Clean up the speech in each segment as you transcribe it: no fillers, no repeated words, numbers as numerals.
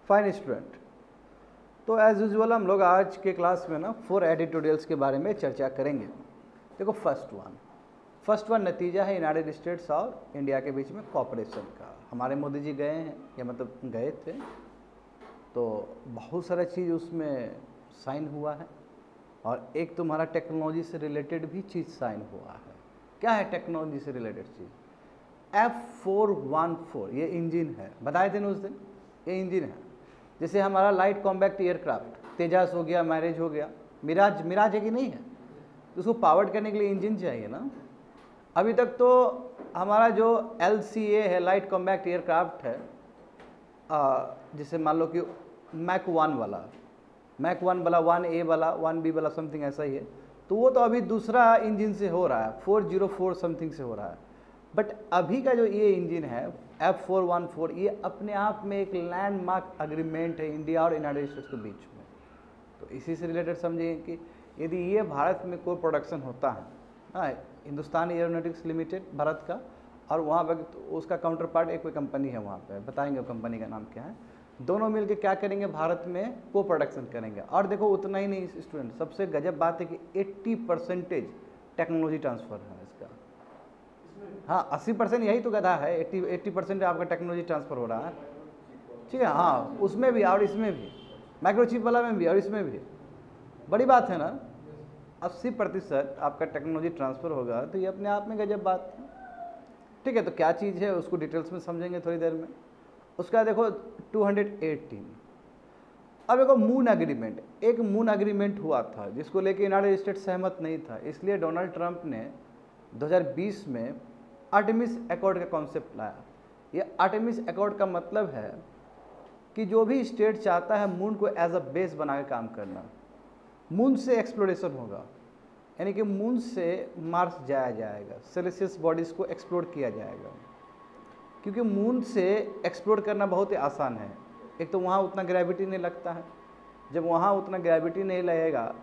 Fine student. तो as usual हम लोग आज के क्लास में ना 4 एडिटोरियल्स के बारे में चर्चा करेंगे। देखो फर्स्ट वन नतीजा है यूनाइटेड स्टेट्स और इंडिया के बीच में कॉपरेशन का। हमारे मोदी जी गए हैं, या मतलब गए थे, तो बहुत सारा चीज़ उसमें साइन हुआ है, और एक तुम्हारा टेक्नोलॉजी से रिलेटेड भी चीज़ साइन हुआ है। क्या है टेक्नोलॉजी से रिलेटेड चीज़? F414 ये इंजन है, बताए थे ना उस दिन, ये इंजन है। जैसे हमारा लाइट कॉम्बैक्ट एयरक्राफ्ट तेजास हो गया, मैरिज हो गया, मिराज है कि नहीं है, तो उसको पावर्ड करने के लिए इंजन चाहिए ना। अभी तक तो हमारा जो LCA है, लाइट कॉम्बैक्ट एयरक्राफ्ट है, जैसे मान लो कि मैक 1 वाला 1A वाला 1B वाला समथिंग ऐसा ही है, तो वो तो अभी दूसरा इंजन से हो रहा है, 404 समथिंग से हो रहा है। बट अभी का जो ये इंजन है F414, ये अपने आप में एक लैंडमार्क एग्रीमेंट है इंडिया और यूनाइटेड स्टेट्स के बीच में। तो इसी से रिलेटेड समझिए कि यदि ये भारत में कोई प्रोडक्शन होता है, हिंदुस्तान एरोनॉटिक्स लिमिटेड भारत का, और वहाँ पर तो उसका काउंटर पार्ट एक कोई कंपनी है वहाँ पे, बताएंगे कंपनी का नाम क्या है, दोनों मिलकर क्या करेंगे, भारत में को प्रोडक्शन करेंगे। और देखो उतना ही नहीं स्टूडेंट, सबसे गजब बात है कि 80% टेक्नोलॉजी ट्रांसफ़र है इसका। हाँ 80% यही तो गधा है, 80% आपका टेक्नोलॉजी ट्रांसफ़र हो रहा है, ठीक है। हाँ उसमें भी और इसमें भी, माइक्रोचिप वाला में भी और इसमें भी, बड़ी बात है ना। 80% आपका टेक्नोलॉजी ट्रांसफ़र होगा, तो ये अपने आप में गजब बात है, ठीक है। तो क्या चीज़ है उसको डिटेल्स में समझेंगे थोड़ी देर में। उसका देखो 218। अब देखो मून एग्रीमेंट, एक मून एग्रीमेंट हुआ था जिसको लेके यूनाइटेड स्टेट्स सहमत नहीं था, इसलिए डोनाल्ड ट्रंप ने 2020 में आर्टेमिस अकॉर्ड का कॉन्सेप्ट लाया। ये आर्टेमिस अकॉर्ड का मतलब है कि जो भी स्टेट चाहता है मून को एज अ बेस बना के काम करना, मून से एक्सप्लोरेशन होगा, यानी कि मून से मार्स जाया जाएगा, सेलेसियस बॉडीज़ को एक्सप्लोर किया जाएगा। क्योंकि मून से एक्सप्लोर करना बहुत ही आसान है, एक तो वहाँ उतना ग्रेविटी नहीं लगता है, जब वहाँ उतना ग्रेविटी नहीं लगेगा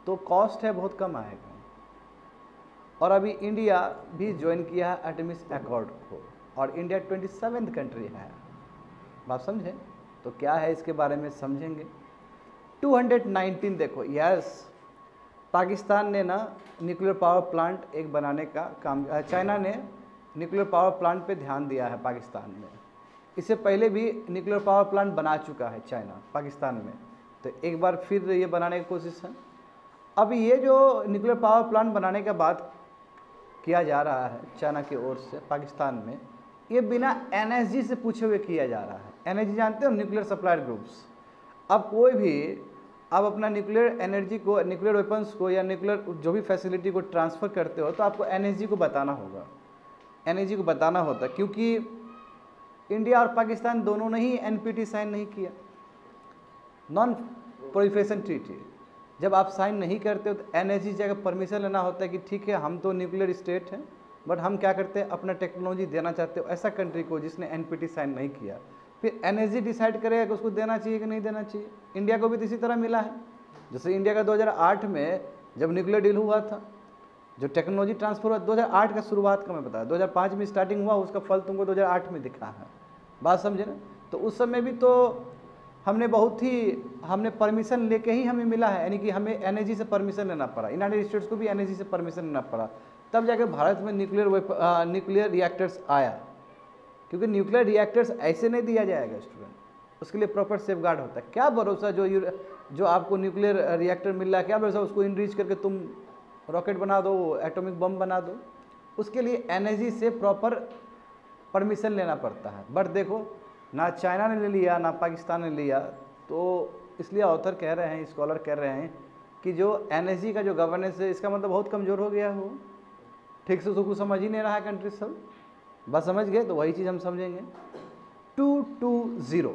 तो कॉस्ट है बहुत कम आएगा। और अभी इंडिया भी ज्वाइन किया है आर्टेमिस अकॉर्ड को, और इंडिया 27th कंट्री है, बात समझे। तो क्या है इसके बारे में समझेंगे। 219 देखो, यस पाकिस्तान ने ना न्यूक्लियर पावर प्लांट एक बनाने का काम, चाइना ने न्यूक्लियर पावर प्लांट पे ध्यान दिया है पाकिस्तान में। इससे पहले भी न्यूक्लियर पावर प्लांट बना चुका है चाइना पाकिस्तान में, तो एक बार फिर ये बनाने की कोशिश है। अब ये जो न्यूक्लियर पावर प्लांट बनाने का बात किया जा रहा है चाइना की ओर से पाकिस्तान में, ये बिना NSG से पूछे हुए किया जा रहा है। NSG जानते हो, न्यूक्लियर सप्लायर ग्रुप्स। अब कोई भी आप अपना न्यूक्लियर एनर्जी को, न्यूक्लियर वेपन्स को, या न्यूक्लियर जो भी फैसिलिटी को ट्रांसफ़र करते हो, तो आपको NSG को बताना होगा, NSG को बताना होता, क्योंकि इंडिया और पाकिस्तान दोनों ने ही NPT साइन नहीं किया, नॉन प्रोलिफरेशन ट्रीटी। जब आप साइन नहीं करते हो तो NSG जगह परमिशन लेना होता है कि ठीक है हम तो न्यूक्लियर स्टेट हैं, बट हम क्या करते हैं अपना टेक्नोलॉजी देना चाहते हो ऐसा कंट्री को जिसने NPT साइन नहीं किया। फिर NSG डिसाइड करेगा कि उसको देना चाहिए कि नहीं देना चाहिए। इंडिया को भी तो इसी तरह मिला है। जैसे इंडिया का 2008 में जब न्यूक्लियर डील हुआ था, जो टेक्नोलॉजी ट्रांसफर हुआ 2008 का शुरुआत का मैं बताया, 2005 में स्टार्टिंग हुआ, उसका फल तुमको 2008 में दिखा है, बात समझे ना। तो उस समय भी तो हमने परमिशन लेके ही हमें मिला है, यानी कि हमें NSG से परमिशन लेना पड़ा, यूनाइटेड स्टेट्स को भी NSG से परमिशन लेना पड़ा, तब जाकर भारत में न्यूक्लियर रिएक्टर्स आया। क्योंकि न्यूक्लियर रिएक्टर्स ऐसे नहीं दिया जाएगा स्टूडेंट, उसके लिए प्रॉपर सेफ गार्ड होता है। क्या भरोसा जो आपको न्यूक्लियर रिएक्टर मिल रहा है, क्या भरोसा उसको इनरीच करके तुम रॉकेट बना दो, एटॉमिक बम बना दो, उसके लिए NSG से प्रॉपर परमिशन लेना पड़ता है। बट देखो ना चाइना ने ले लिया ना पाकिस्तान ने लिया, तो इसलिए ऑथर कह रहे हैं, स्कॉलर कह रहे हैं कि जो NSG का जो गवर्नेंस है, इसका मतलब बहुत कमज़ोर हो गया हो, ठीक से उसको समझ ही नहीं रहा है कंट्री सब। बस समझ गए, तो वही चीज़ हम समझेंगे। 220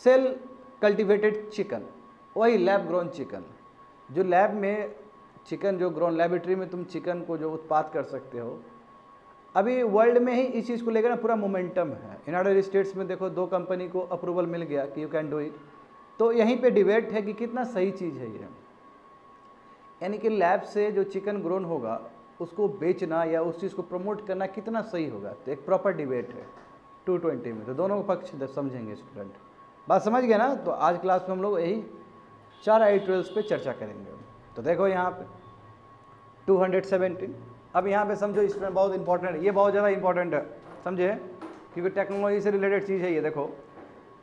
सेल कल्टिवेटेड चिकन, वही लैब ग्रोन चिकन, जो लैब में चिकन जो ग्रोन लैबोरेटरी में तुम चिकन को जो उत्पाद कर सकते हो। अभी वर्ल्ड में ही इस चीज़ को लेकर ना पूरा मोमेंटम है। यूनाइटेड स्टेट्स में देखो 2 कंपनी को अप्रूवल मिल गया कि यू कैन डू इट, तो यहीं पे डिबेट है कि कितना सही चीज़ है ये, यानी कि लैब से जो चिकन ग्रोन होगा उसको बेचना या उस चीज़ को प्रमोट करना कितना सही होगा, तो एक प्रॉपर डिबेट है 220 में। तो दोनों पक्ष समझेंगे स्टूडेंट। बात समझ गए ना। तो आज क्लास में हम लोग यही 4 एडिटोरियल्स पे चर्चा करेंगे। तो देखो यहाँ पे 217। अब यहाँ पे समझो इसमें बहुत इंपॉर्टेंट है, ये बहुत ज़्यादा इंपॉर्टेंट है, समझे, क्योंकि टेक्नोलॉजी से रिलेटेड चीज़ है ये। देखो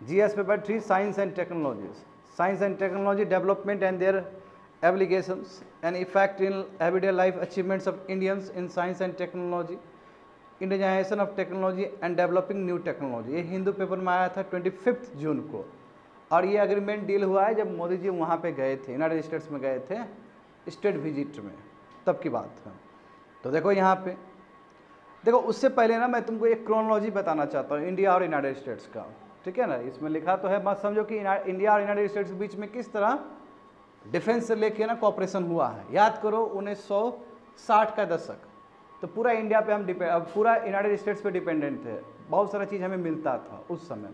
GS paper 3 science and technologies, science and technology development and their applications and effect in everyday life achievements of Indians in science and technology, Indianisation of technology and developing new technology. ये Hindu paper में आया था 25 जून को, और ये agreement deal हुआ है जब मोदी जी वहाँ पे गए थे, यूनाइटेड स्टेट्स में गए थे स्टेट विजिट में, तब की बात है। तो देखो यहाँ पे देखो, उससे पहले ना मैं तुमको एक क्रोनोलॉजी बताना चाहता हूँ इंडिया और यूनाइटेड स्टेट्स का, ठीक है ना। इसमें लिखा तो है, मत समझो कि इंडिया और यूनाइटेड स्टेट्स के बीच में किस तरह डिफेंस से लेके ना कॉपरेशन हुआ है। याद करो 1960 का दशक, तो पूरा इंडिया पे हम पूरा यूनाइटेड स्टेट्स पे डिपेंडेंट थे, बहुत सारा चीज़ हमें मिलता था उस समय।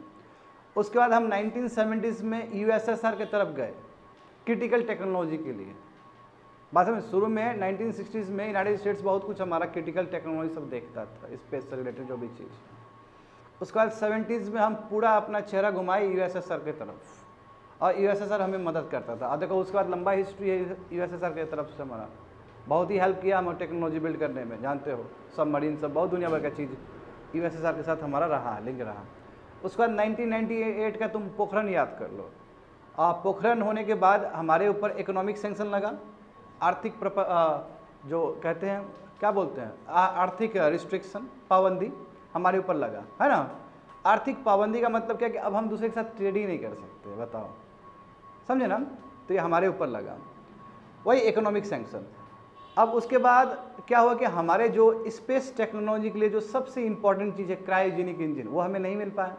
उसके बाद हम 1970s में यूएसएसआर के तरफ गए क्रिटिकल टेक्नोलॉजी के लिए। बात में शुरू में 1960s में यूनाइटेड स्टेट्स बहुत कुछ हमारा क्रिटिकल टेक्नोलॉजी सब देखता था, स्पेस से रिलेटेड जो भी चीज़। उसके बाद 70s में हम पूरा अपना चेहरा घुमाए यूएसएसआर की तरफ, और यूएसएसआर हमें मदद करता था। अब देखो उसके बाद लंबा हिस्ट्री है यूएसएसआर की तरफ से, हमारा बहुत ही हेल्प किया हमें टेक्नोलॉजी बिल्ड करने में, जानते हो, सबमरीन सब बहुत दुनिया भर का चीज़ यूएसएसआर के साथ हमारा रहा, लिंक रहा। उसके बाद 1998 का तुम पोखरण याद कर लो। पोखरण होने के बाद हमारे ऊपर इकोनॉमिक सैंक्शन लगा, आर्थिक जो कहते हैं क्या बोलते हैं, आर्थिक रिस्ट्रिक्शन, पाबंदी हमारे ऊपर लगा, है ना। आर्थिक पाबंदी का मतलब क्या कि अब हम दूसरे के साथ ट्रेड ही नहीं कर सकते, बताओ, समझे ना। तो ये हमारे ऊपर लगा, वही इकोनॉमिक सैंक्शन। अब उसके बाद क्या हुआ कि हमारे जो स्पेस टेक्नोलॉजी के लिए जो सबसे इंपॉर्टेंट चीज़ है क्रायोजेनिक इंजन, वो हमें नहीं मिल पाया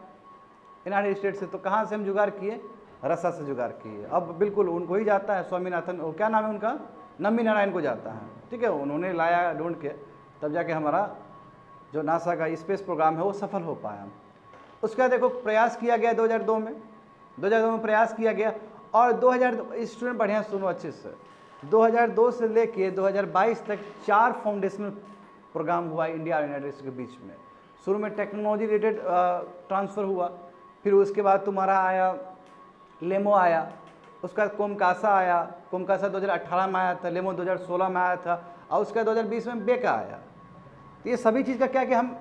यूनाइटेड स्टेट से। तो कहाँ से हम जुगाड़ किए, रसा से जुगाड़ किए। अब बिल्कुल उनको ही जाता है, स्वामीनाथन, वो क्या नाम है उनका, नम्मी नारायण को जाता है, ठीक है, उन्होंने लाया ढूंढ के, तब जाके हमारा जो नासा का स्पेस प्रोग्राम है वो सफल हो पाया। उसका देखो प्रयास किया गया 2002 में प्रयास किया गया, और 2000 स्टूडेंट बढ़िया सुनो अच्छे से, 2002 से लेके 2022 तक 4 फाउंडेशनल प्रोग्राम हुआ इंडिया और यूनाइटेड स्टेट्स के बीच में। शुरू में टेक्नोलॉजी रिलेटेड ट्रांसफ़र हुआ, फिर उसके बाद तुम्हारा आया लेमो आया, उसका कोमकासा आया, कोमकासा 2018 में आया था, लेमो 2016 में आया था, और उसका 2020 में बेका आया। तो ये सभी चीज़ का क्या कि हम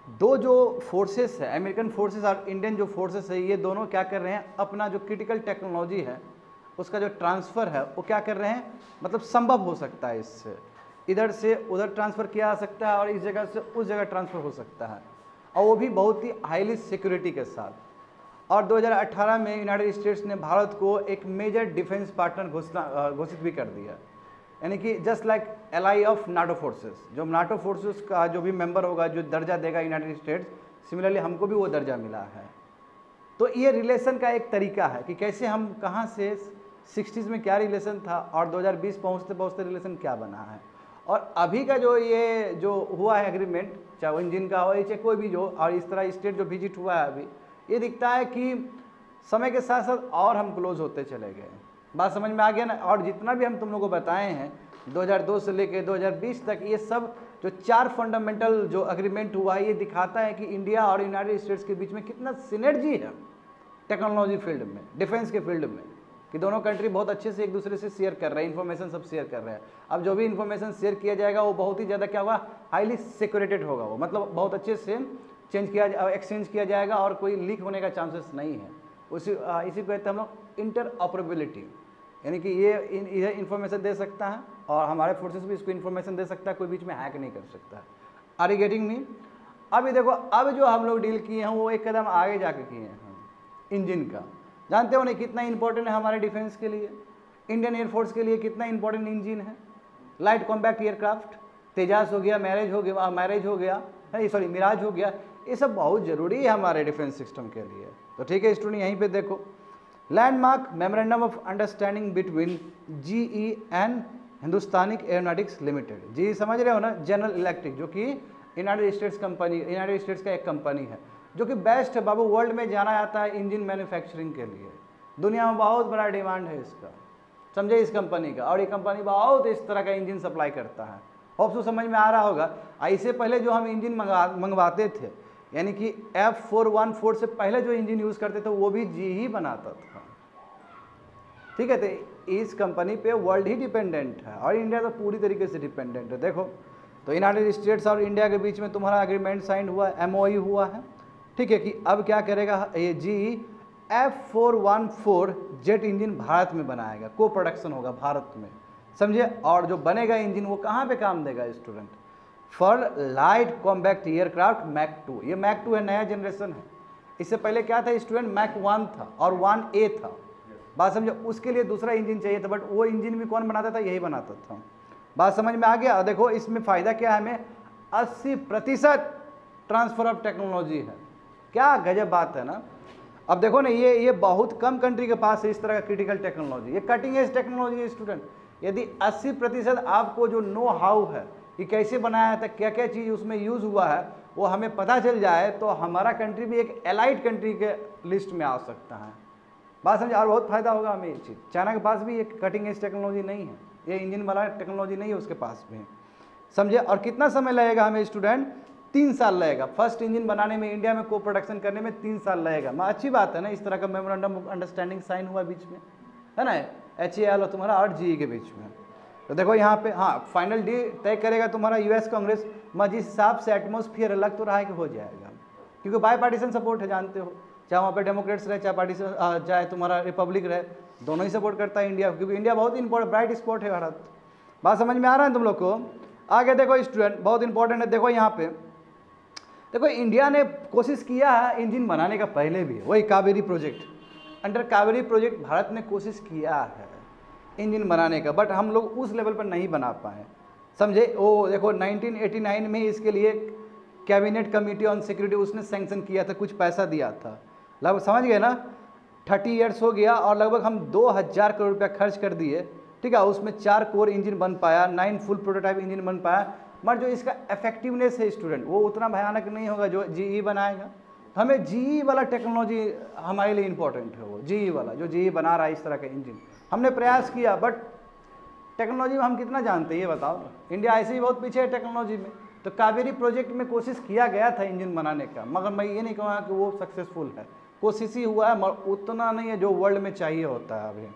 दो जो फोर्सेस है, अमेरिकन फोर्सेस और इंडियन जो फोर्सेस है, ये दोनों क्या कर रहे हैं, अपना जो क्रिटिकल टेक्नोलॉजी है उसका जो ट्रांसफ़र है वो क्या कर रहे हैं, मतलब संभव हो सकता है, इससे इधर से उधर ट्रांसफ़र किया जा सकता है और इस जगह से उस जगह ट्रांसफ़र हो सकता है, और वो भी बहुत ही हाईली सिक्योरिटी के साथ। और 2018 में यूनाइटेड स्टेट्स ने भारत को एक मेजर डिफेंस पार्टनर घोषित भी कर दिया, यानी कि just like ally of NATO forces. जो नाटो फोर्सेस का जो भी मेंबर होगा, जो दर्जा देगा यूनाइटेड स्टेट्स, सिमिलरली हमको भी वो दर्जा मिला है। तो ये रिलेशन का एक तरीका है कि कैसे हम कहाँ से 60s में क्या रिलेशन था और 2020 पहुँचते पहुँचते रिलेशन क्या बना है, और अभी का जो ये जो हुआ है एग्रीमेंट, चाहे वो इंजन का हो चाहे कोई भी जो, और इस तरह स्टेट जो विजिट हुआ है अभी, ये दिखता है कि समय के साथ साथ और हम क्लोज होते चले गए। बात समझ में आ गया ना। और जितना भी हम तुम लोगों को बताए हैं 2002 से लेकर 2020 तक, ये सब जो 4 फंडामेंटल जो एग्रीमेंट हुआ है, ये दिखाता है कि इंडिया और यूनाइटेड स्टेट्स के बीच में कितना सिनर्जी है टेक्नोलॉजी फील्ड में, डिफेंस के फील्ड में, कि दोनों कंट्री बहुत अच्छे से एक दूसरे से शेयर कर रहे हैं, इन्फॉर्मेशन सब शेयर कर रहे हैं। अब जो भी इन्फॉर्मेशन शेयर किया जाएगा वो बहुत ही ज़्यादा क्या होगा, हाईली सिक्योरेटेड होगा, वो मतलब बहुत अच्छे से एक्सचेंज किया जाएगा और कोई लीक होने का चांसेस नहीं है। इसी को कहते हैं हम लोग इंटरऑपरेबिलिटी, यानी कि ये इधर इन्फॉर्मेशन दे सकता है और हमारे फोर्सेस भी इसको इन्फॉर्मेशन दे सकता है, कोई बीच में हैक नहीं कर सकता है। Are you getting me. अभी देखो, अब जो हम लोग डील किए हैं वो एक कदम आगे जाके किए हैं इंजन का। जानते हो नहीं कितना इंपॉर्टेंट है हमारे डिफेंस के लिए, इंडियन एयरफोर्स के लिए कितना इंपॉर्टेंट इंजन है। लाइट कॉम्बैक्ट एयरक्राफ्ट, तेजास हो गया, मिराज हो गया, ये सब बहुत ज़रूरी है हमारे डिफेंस सिस्टम के लिए। तो ठीक है स्टूडेंट, यहीं पे देखो landmark memorandum of understanding between GE and Hindustan aeronautics limited. जी समझ रहे हो ना, जनरल इलेक्ट्रिक, जो कि यूनाइटेड स्टेट्स का एक कंपनी है, जो कि बेस्ट है बाबू, वर्ल्ड में जाना जाता है इंजन मैन्युफैक्चरिंग के लिए। दुनिया में बहुत बड़ा डिमांड है इसका, समझे, इस कंपनी का। और ये कंपनी बहुत इस तरह का इंजन सप्लाई करता है। होप सो समझ में आ रहा होगा। इससे पहले जो हम इंजन मंगवाते थे, यानी कि F414 से पहले जो इंजन यूज़ करते थे वो भी जी ही बनाता था, ठीक है। तो इस कंपनी पे वर्ल्ड ही डिपेंडेंट है और इंडिया तो पूरी तरीके से डिपेंडेंट है। देखो तो यूनाइटेड स्टेट्स और इंडिया के बीच में तुम्हारा एग्रीमेंट साइन हुआ है, MOU हुआ है, ठीक है, कि अब क्या करेगा ये जी F414 जेट इंजन भारत में बनाएगा, को प्रोडक्शन होगा भारत में, समझे। और जो बनेगा इंजन वो कहाँ पे काम देगा student, for light combat aircraft Mach 2। ये मैक 2 है, नया जनरेशन है। इससे पहले क्या था स्टूडेंट, मैक 1 था और 1A था, बात समझो। उसके लिए दूसरा इंजन चाहिए था, बट वो इंजन भी कौन बनाता था, यही बनाता था। बात समझ में आ गया। देखो इसमें फ़ायदा क्या है, हमें 80% ट्रांसफ़र ऑफ टेक्नोलॉजी है। क्या गजब बात है ना। अब देखो ना, ये बहुत कम कंट्री के पास है इस तरह का क्रिटिकल टेक्नोलॉजी, ये कटिंग एज टेक्नोलॉजी है स्टूडेंट। यदि 80% आपको जो नो हाउ है कि कैसे बनाया था, क्या क्या चीज़ उसमें यूज़ हुआ है, वो हमें पता चल जाए तो हमारा कंट्री भी एक एलाइट कंट्री के लिस्ट में आ सकता है। बात समझे। और बहुत फायदा होगा हमें ये चीज़। चाइना के पास भी एक कटिंग एज टेक्नोलॉजी नहीं है, ये इंजन वाला टेक्नोलॉजी नहीं है उसके पास भी, समझे। और कितना समय लगेगा हमें स्टूडेंट, 3 साल लगेगा। फर्स्ट इंजन बनाने में, इंडिया में को प्रोडक्शन करने में 3 साल लगेगा। अच्छी बात है ना, इस तरह का मेमोरेंडम ऑफ अंडरस्टैंडिंग साइन हुआ बीच में, है ना, HAL और तुम्हारा और GE के बीच में। तो देखो यहाँ पे हाँ, फाइनल डी तय करेगा तुम्हारा US कांग्रेस। जिस हिसाब से एटमोसफियर अलग तो रहा है कि हो जाएगा, क्योंकि बाई पार्टीशन सपोर्ट है, जानते हो, चाहे वहाँ पे डेमोक्रेट्स रहे, चाहे पार्टीशन चाहे तुम्हारा रिपब्लिक रहे, दोनों ही सपोर्ट करता है इंडिया, क्योंकि इंडिया बहुत इंपॉर्टेंट ब्राइट स्पॉट है भारत। बात समझ में आ रहा है तुम लोग को। आगे देखो स्टूडेंट, बहुत इंपॉर्टेंट है। देखो यहाँ पे देखो, इंडिया ने कोशिश किया है इंजन बनाने का, पहले भी वही Kaveri project, under Kaveri project Bharat ने कोशिश किया है इंजन बनाने का, बट हम लोग उस लेवल पर नहीं बना पाए, समझे। वो देखो 1989 में इसके लिए कैबिनेट कमेटी ऑन सिक्योरिटी उसने सैंक्शन किया था, कुछ पैसा दिया था, लगभग समझ गए ना, 30 ईयर्स हो गया और लगभग हम 2000 करोड़ रुपया खर्च कर दिए, ठीक है। उसमें 4 कोर इंजन बन पाया, 9 फुल प्रोटोटाइप इंजन बन पाया, मगर जो इसका इफेक्टिवनेस है स्टूडेंट वो उतना भयानक नहीं होगा जो GE बनाएगा। हमें GE वाला टेक्नोलॉजी हमारे लिए इंपॉर्टेंट है, वो GE वाला जो GE बना रहा है इस तरह का इंजन। हमने प्रयास किया, बट टेक्नोलॉजी में हम कितना जानते हैं ये बताओ। इंडिया ऐसे ही बहुत पीछे है टेक्नोलॉजी में। तो कावेरी प्रोजेक्ट में कोशिश किया गया था इंजन बनाने का, मगर मैं ये नहीं कहूँगा कि वो सक्सेसफुल है, कोशिश ही हुआ है, मगर उतना नहीं है जो वर्ल्ड में चाहिए होता है। अभी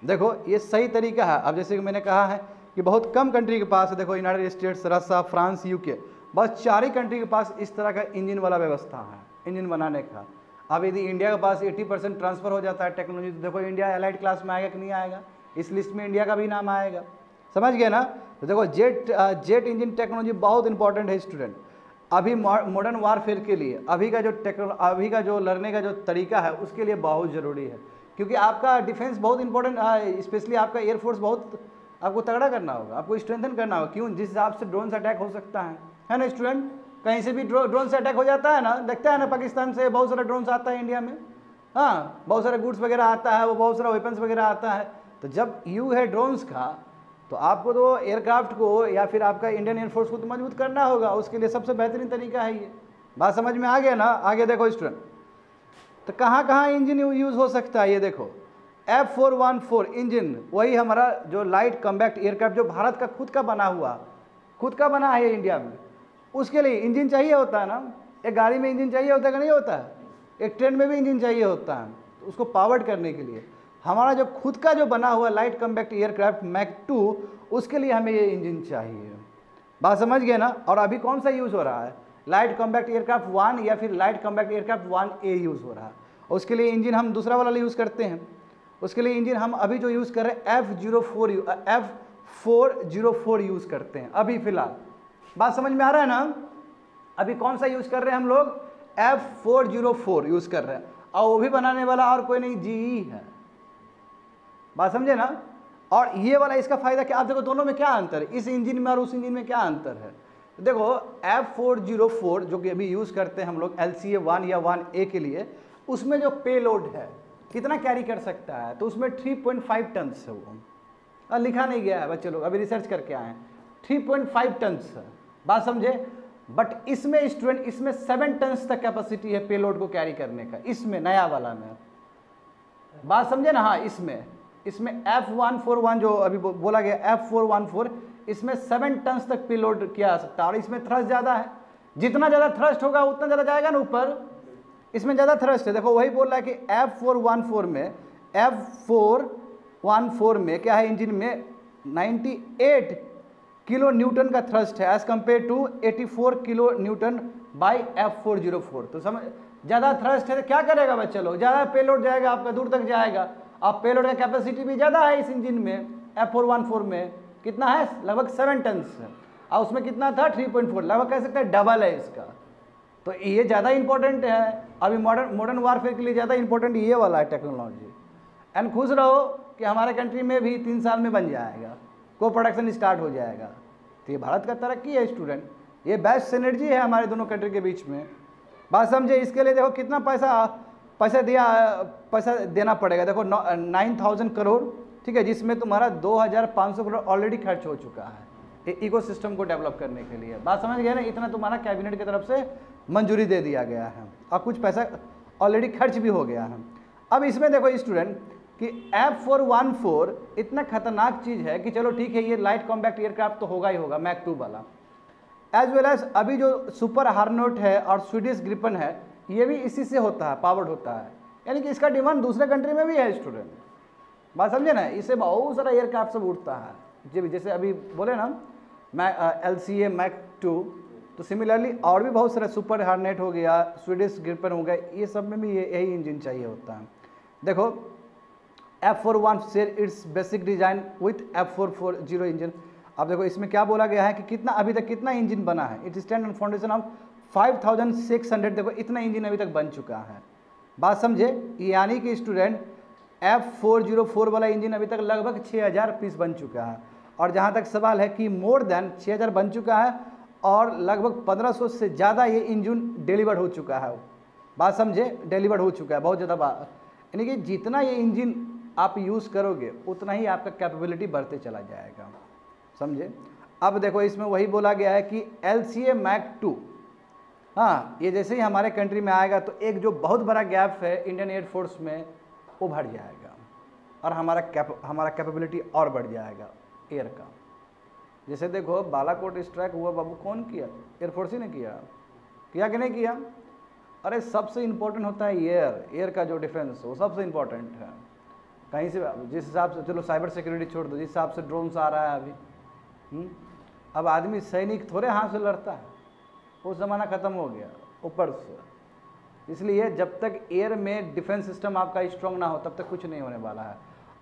देखो ये सही तरीका है। अब जैसे कि मैंने कहा है कि बहुत कम कंट्री के पास है, देखो United states, Russia, France, UK, बस 4 ही कंट्री के पास इस तरह का इंजन वाला व्यवस्था है इंजन बनाने का। अब यदि इंडिया के पास 80% ट्रांसफ़र हो जाता है टेक्नोलॉजी, तो देखो इंडिया एलाइट क्लास में आएगा कि नहीं आएगा, इस लिस्ट में इंडिया का भी नाम आएगा, समझ गए ना। तो देखो जेट इंजन टेक्नोलॉजी बहुत इंपॉर्टेंट है स्टूडेंट। अभी मॉडर्न वारफेयर के लिए अभी का जो लड़ने का जो तरीका है उसके लिए बहुत ज़रूरी है, क्योंकि आपका डिफेंस बहुत इंपॉर्टेंट है, स्पेशली आपका एयरफोर्स बहुत आपको तगड़ा करना होगा, आपको स्ट्रेंथन करना होगा। क्यों, जिस हिसाब से ड्रोन से अटैक हो सकता है ना स्टूडेंट, कहीं से भी ड्रोन से अटैक हो जाता है ना, देखता है ना, पाकिस्तान से बहुत सारा ड्रोन आता है इंडिया में, हाँ, बहुत सारे गुड्स वगैरह आता है, वो बहुत सारा वेपन्स वगैरह आता है। तो जब यू है ड्रोन्स का, तो आपको तो एयरक्राफ्ट को या फिर आपका इंडियन एयरफोर्स को तो मजबूत करना होगा, उसके लिए सबसे बेहतरीन तरीका है ये। बात समझ में आ गया ना। आगे देखो स्टूडेंट, तो कहाँ कहाँ इंजन यूज़ हो सकता है, ये देखो F414 इंजन, वही हमारा जो लाइट कॉम्बैक्ट एयरक्राफ्ट जो भारत का खुद का बना है इंडिया में, उसके लिए इंजन चाहिए होता है ना। एक गाड़ी में इंजन चाहिए होता है कि नहीं होता है, एक ट्रेन में भी इंजन चाहिए होता है, तो उसको पावर्ड करने के लिए हमारा जो खुद का जो बना हुआ लाइट कॉम्बैक्ट एयरक्राफ्ट मैक 2, उसके लिए हमें ये इंजन चाहिए। बात समझ गए ना। और अभी कौन सा यूज़ हो रहा है, लाइट कॉम्बैक्ट एयरक्राफ्ट 1 या फिर light combat aircraft 1A use हो रहा है, और उसके लिए इंजन हम दूसरा वाला यूज़ करते हैं। उसके लिए इंजन हम अभी जो यूज़ कर रहे हैं F404 यूज़ करते हैं अभी फ़िलहाल। बात समझ में आ रहा है ना। अभी कौन सा यूज़ कर रहे हैं हम लोग, F404 यूज़ कर रहे हैं, और वो भी बनाने वाला और कोई नहीं, GE है। बात समझे ना। और ये वाला इसका फ़ायदा क्या, आप देखो दोनों में क्या अंतर है, इस इंजन में और उस इंजन में क्या अंतर है। तो देखो F404 जो कि अभी यूज़ करते हैं हम लोग LCA 1 या 1A के लिए, उसमें जो पेलोड है कितना कैरी कर सकता है, तो उसमें 3.5 टन है वो, लिखा नहीं गया है, बच्चे लोग अभी रिसर्च करके आए हैं, 3.5 टन है। बात समझे। बट इसमें स्टूडेंट, इसमें 7 टन तक कैपेसिटी है पेलोड को कैरी करने का, इसमें नया वाला में। बात समझे ना। हाँ, इसमें F141 जो अभी बोला गया F414, इसमें 7 टन तक पेलोड किया जा सकता है, और इसमें थ्रस्ट ज़्यादा है, जितना ज़्यादा थ्रस्ट होगा उतना ज़्यादा जाएगा ना ऊपर, इसमें ज़्यादा थ्रस्ट है। देखो वही बोल रहा है कि F414 में क्या है, इंजन में 98 किलो न्यूटन का थ्रस्ट है as compare to 84 kilo newton by F404। तो समझ, ज़्यादा थ्रस्ट है तो क्या करेगा बच्चे लोग, ज़्यादा पेलोड जाएगा, आपका दूर तक जाएगा। अब पेलोड का कैपेसिटी भी ज़्यादा है इस इंजन में, F414 में कितना है, लगभग 7 टन है, और उसमें कितना था 3.4, लगभग कह सकते हैं डबल है इसका। तो ये ज़्यादा इंपॉर्टेंट है अभी मॉडर्न वारफेयर के लिए, ज़्यादा इंपॉर्टेंट ये वाला है टेक्नोलॉजी। एंड खुश रहो कि हमारे कंट्री में भी 3 साल में बन जाएगा, को प्रोडक्शन स्टार्ट हो जाएगा। तो ये भारत का तरक्की है स्टूडेंट, ये बेस्ट सिनर्जी है हमारे दोनों कंट्री के बीच में। बात समझे, इसके लिए देखो कितना पैसा देना पड़ेगा। देखो 9,000 करोड़, ठीक है, जिसमें तुम्हारा 2,500 करोड़ ऑलरेडी खर्च हो चुका है इकोसिस्टम को डेवलप करने के लिए। बात समझ गए ना, इतना तुम्हारा कैबिनेट की तरफ से मंजूरी दे दिया गया है और कुछ पैसा ऑलरेडी खर्च भी हो गया है। अब इसमें देखो स्टूडेंट कि F414 इतना खतरनाक चीज़ है कि चलो ठीक है, ये लाइट कॉम्पैक्ट एयरक्राफ्ट तो होगा ही होगा, मैक 2 वाला, एज वेल एज अभी जो सुपर हार्नोट है और स्वीडिश ग्रिपन है, ये भी इसी से होता है, पावर्ड होता है। यानी कि इसका डिमांड दूसरे कंट्री में भी है स्टूडेंट, बात समझे ना, इससे बहुत सारा एयरक्राफ्ट सब उड़ता है। जैसे अभी बोले ना LCA मैक 2, तो सिमिलरली और भी बहुत सारे, सुपर हार्नेट हो गया, स्वीडिश ग्रिपन हो गया, ये सब में भी यही इंजन चाहिए होता है। देखो F414 share its basic design with F440 engine. अब देखो इसमें क्या बोला गया है कि कितना अभी तक कितना इंजन बना है, it stand on foundation of 5,600। देखो इतना इंजन अभी तक बन चुका है, बात समझे, यानी कि स्टूडेंट F404 वाला इंजन अभी तक लगभग 6,000 पीस बन चुका है। और जहाँ तक सवाल है कि मोर देन 6,000 बन चुका है और लगभग 1,500 से ज़्यादा ये इंजन डिलीवर्ड हो चुका है, बात समझे, डिलीवर्ड हो चुका है बहुत ज़्यादा बात। यानी कि जितना ये इंजन आप यूज़ करोगे उतना ही आपका कैपेबिलिटी बढ़ते चला जाएगा, समझे। अब देखो इसमें वही बोला गया है कि LCA मैक 2, हाँ, ये जैसे ही हमारे कंट्री में आएगा तो एक जो बहुत बड़ा गैप है इंडियन एयरफोर्स में वो भर जाएगा और हमारा कैपेबिलिटी और बढ़ जाएगा एयर का। जैसे देखो बालाकोट स्ट्राइक हुआ बाबू, कौन किया, एयरफोर्स ही ने किया कि नहीं किया। अरे सबसे इम्पोर्टेंट होता है एयर का जो डिफेंस, वो सबसे इम्पोर्टेंट है। कहीं से जिस हिसाब से, चलो साइबर सिक्योरिटी छोड़ दो, जिस हिसाब से ड्रोन्स आ रहा है अभी, अब आदमी सैनिक थोड़े हाथ से लड़ता है, वो ज़माना ख़त्म हो गया ऊपर से। इसलिए जब तक एयर में डिफेंस सिस्टम आपका स्ट्रॉन्ग ना हो तब तक कुछ नहीं होने वाला है,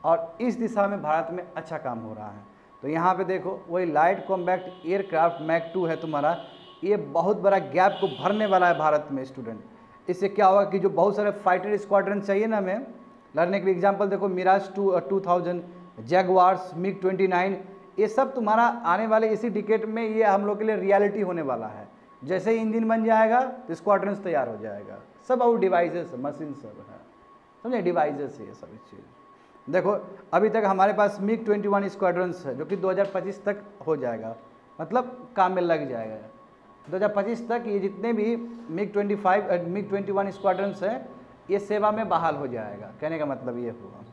और इस दिशा में भारत में अच्छा काम हो रहा है। तो यहाँ पे देखो वही लाइट कॉम्पैक्ट एयरक्राफ्ट मैक 2 है तुम्हारा, ये बहुत बड़ा गैप को भरने वाला है भारत में स्टूडेंट। इससे क्या होगा कि जो बहुत सारे फाइटर स्क्वाड्रन चाहिए ना हमें लड़ने के लिए, एग्जाम्पल देखो मिराज 2000, जैगवार्स, MiG-29, ये सब तुम्हारा आने वाले इसी डिकेड में ये हम लोग के लिए रियलिटी होने वाला है। जैसे ही इंजन बन जाएगा तो स्क्वाड्रंस तैयार हो जाएगा, सब और डिवाइसेस मशीन सब है, समझे, डिवाइसेस है ये सब चीज़। देखो अभी तक हमारे पास MiG-21 स्क्वाड्रंस है जो कि 2025 तक हो जाएगा, मतलब काम में लग जाएगा 2025 तक। ये जितने भी MiG-21 स्क्वाड्रंस हैं ये सेवा में बहाल हो जाएगा, कहने का मतलब ये हुआ।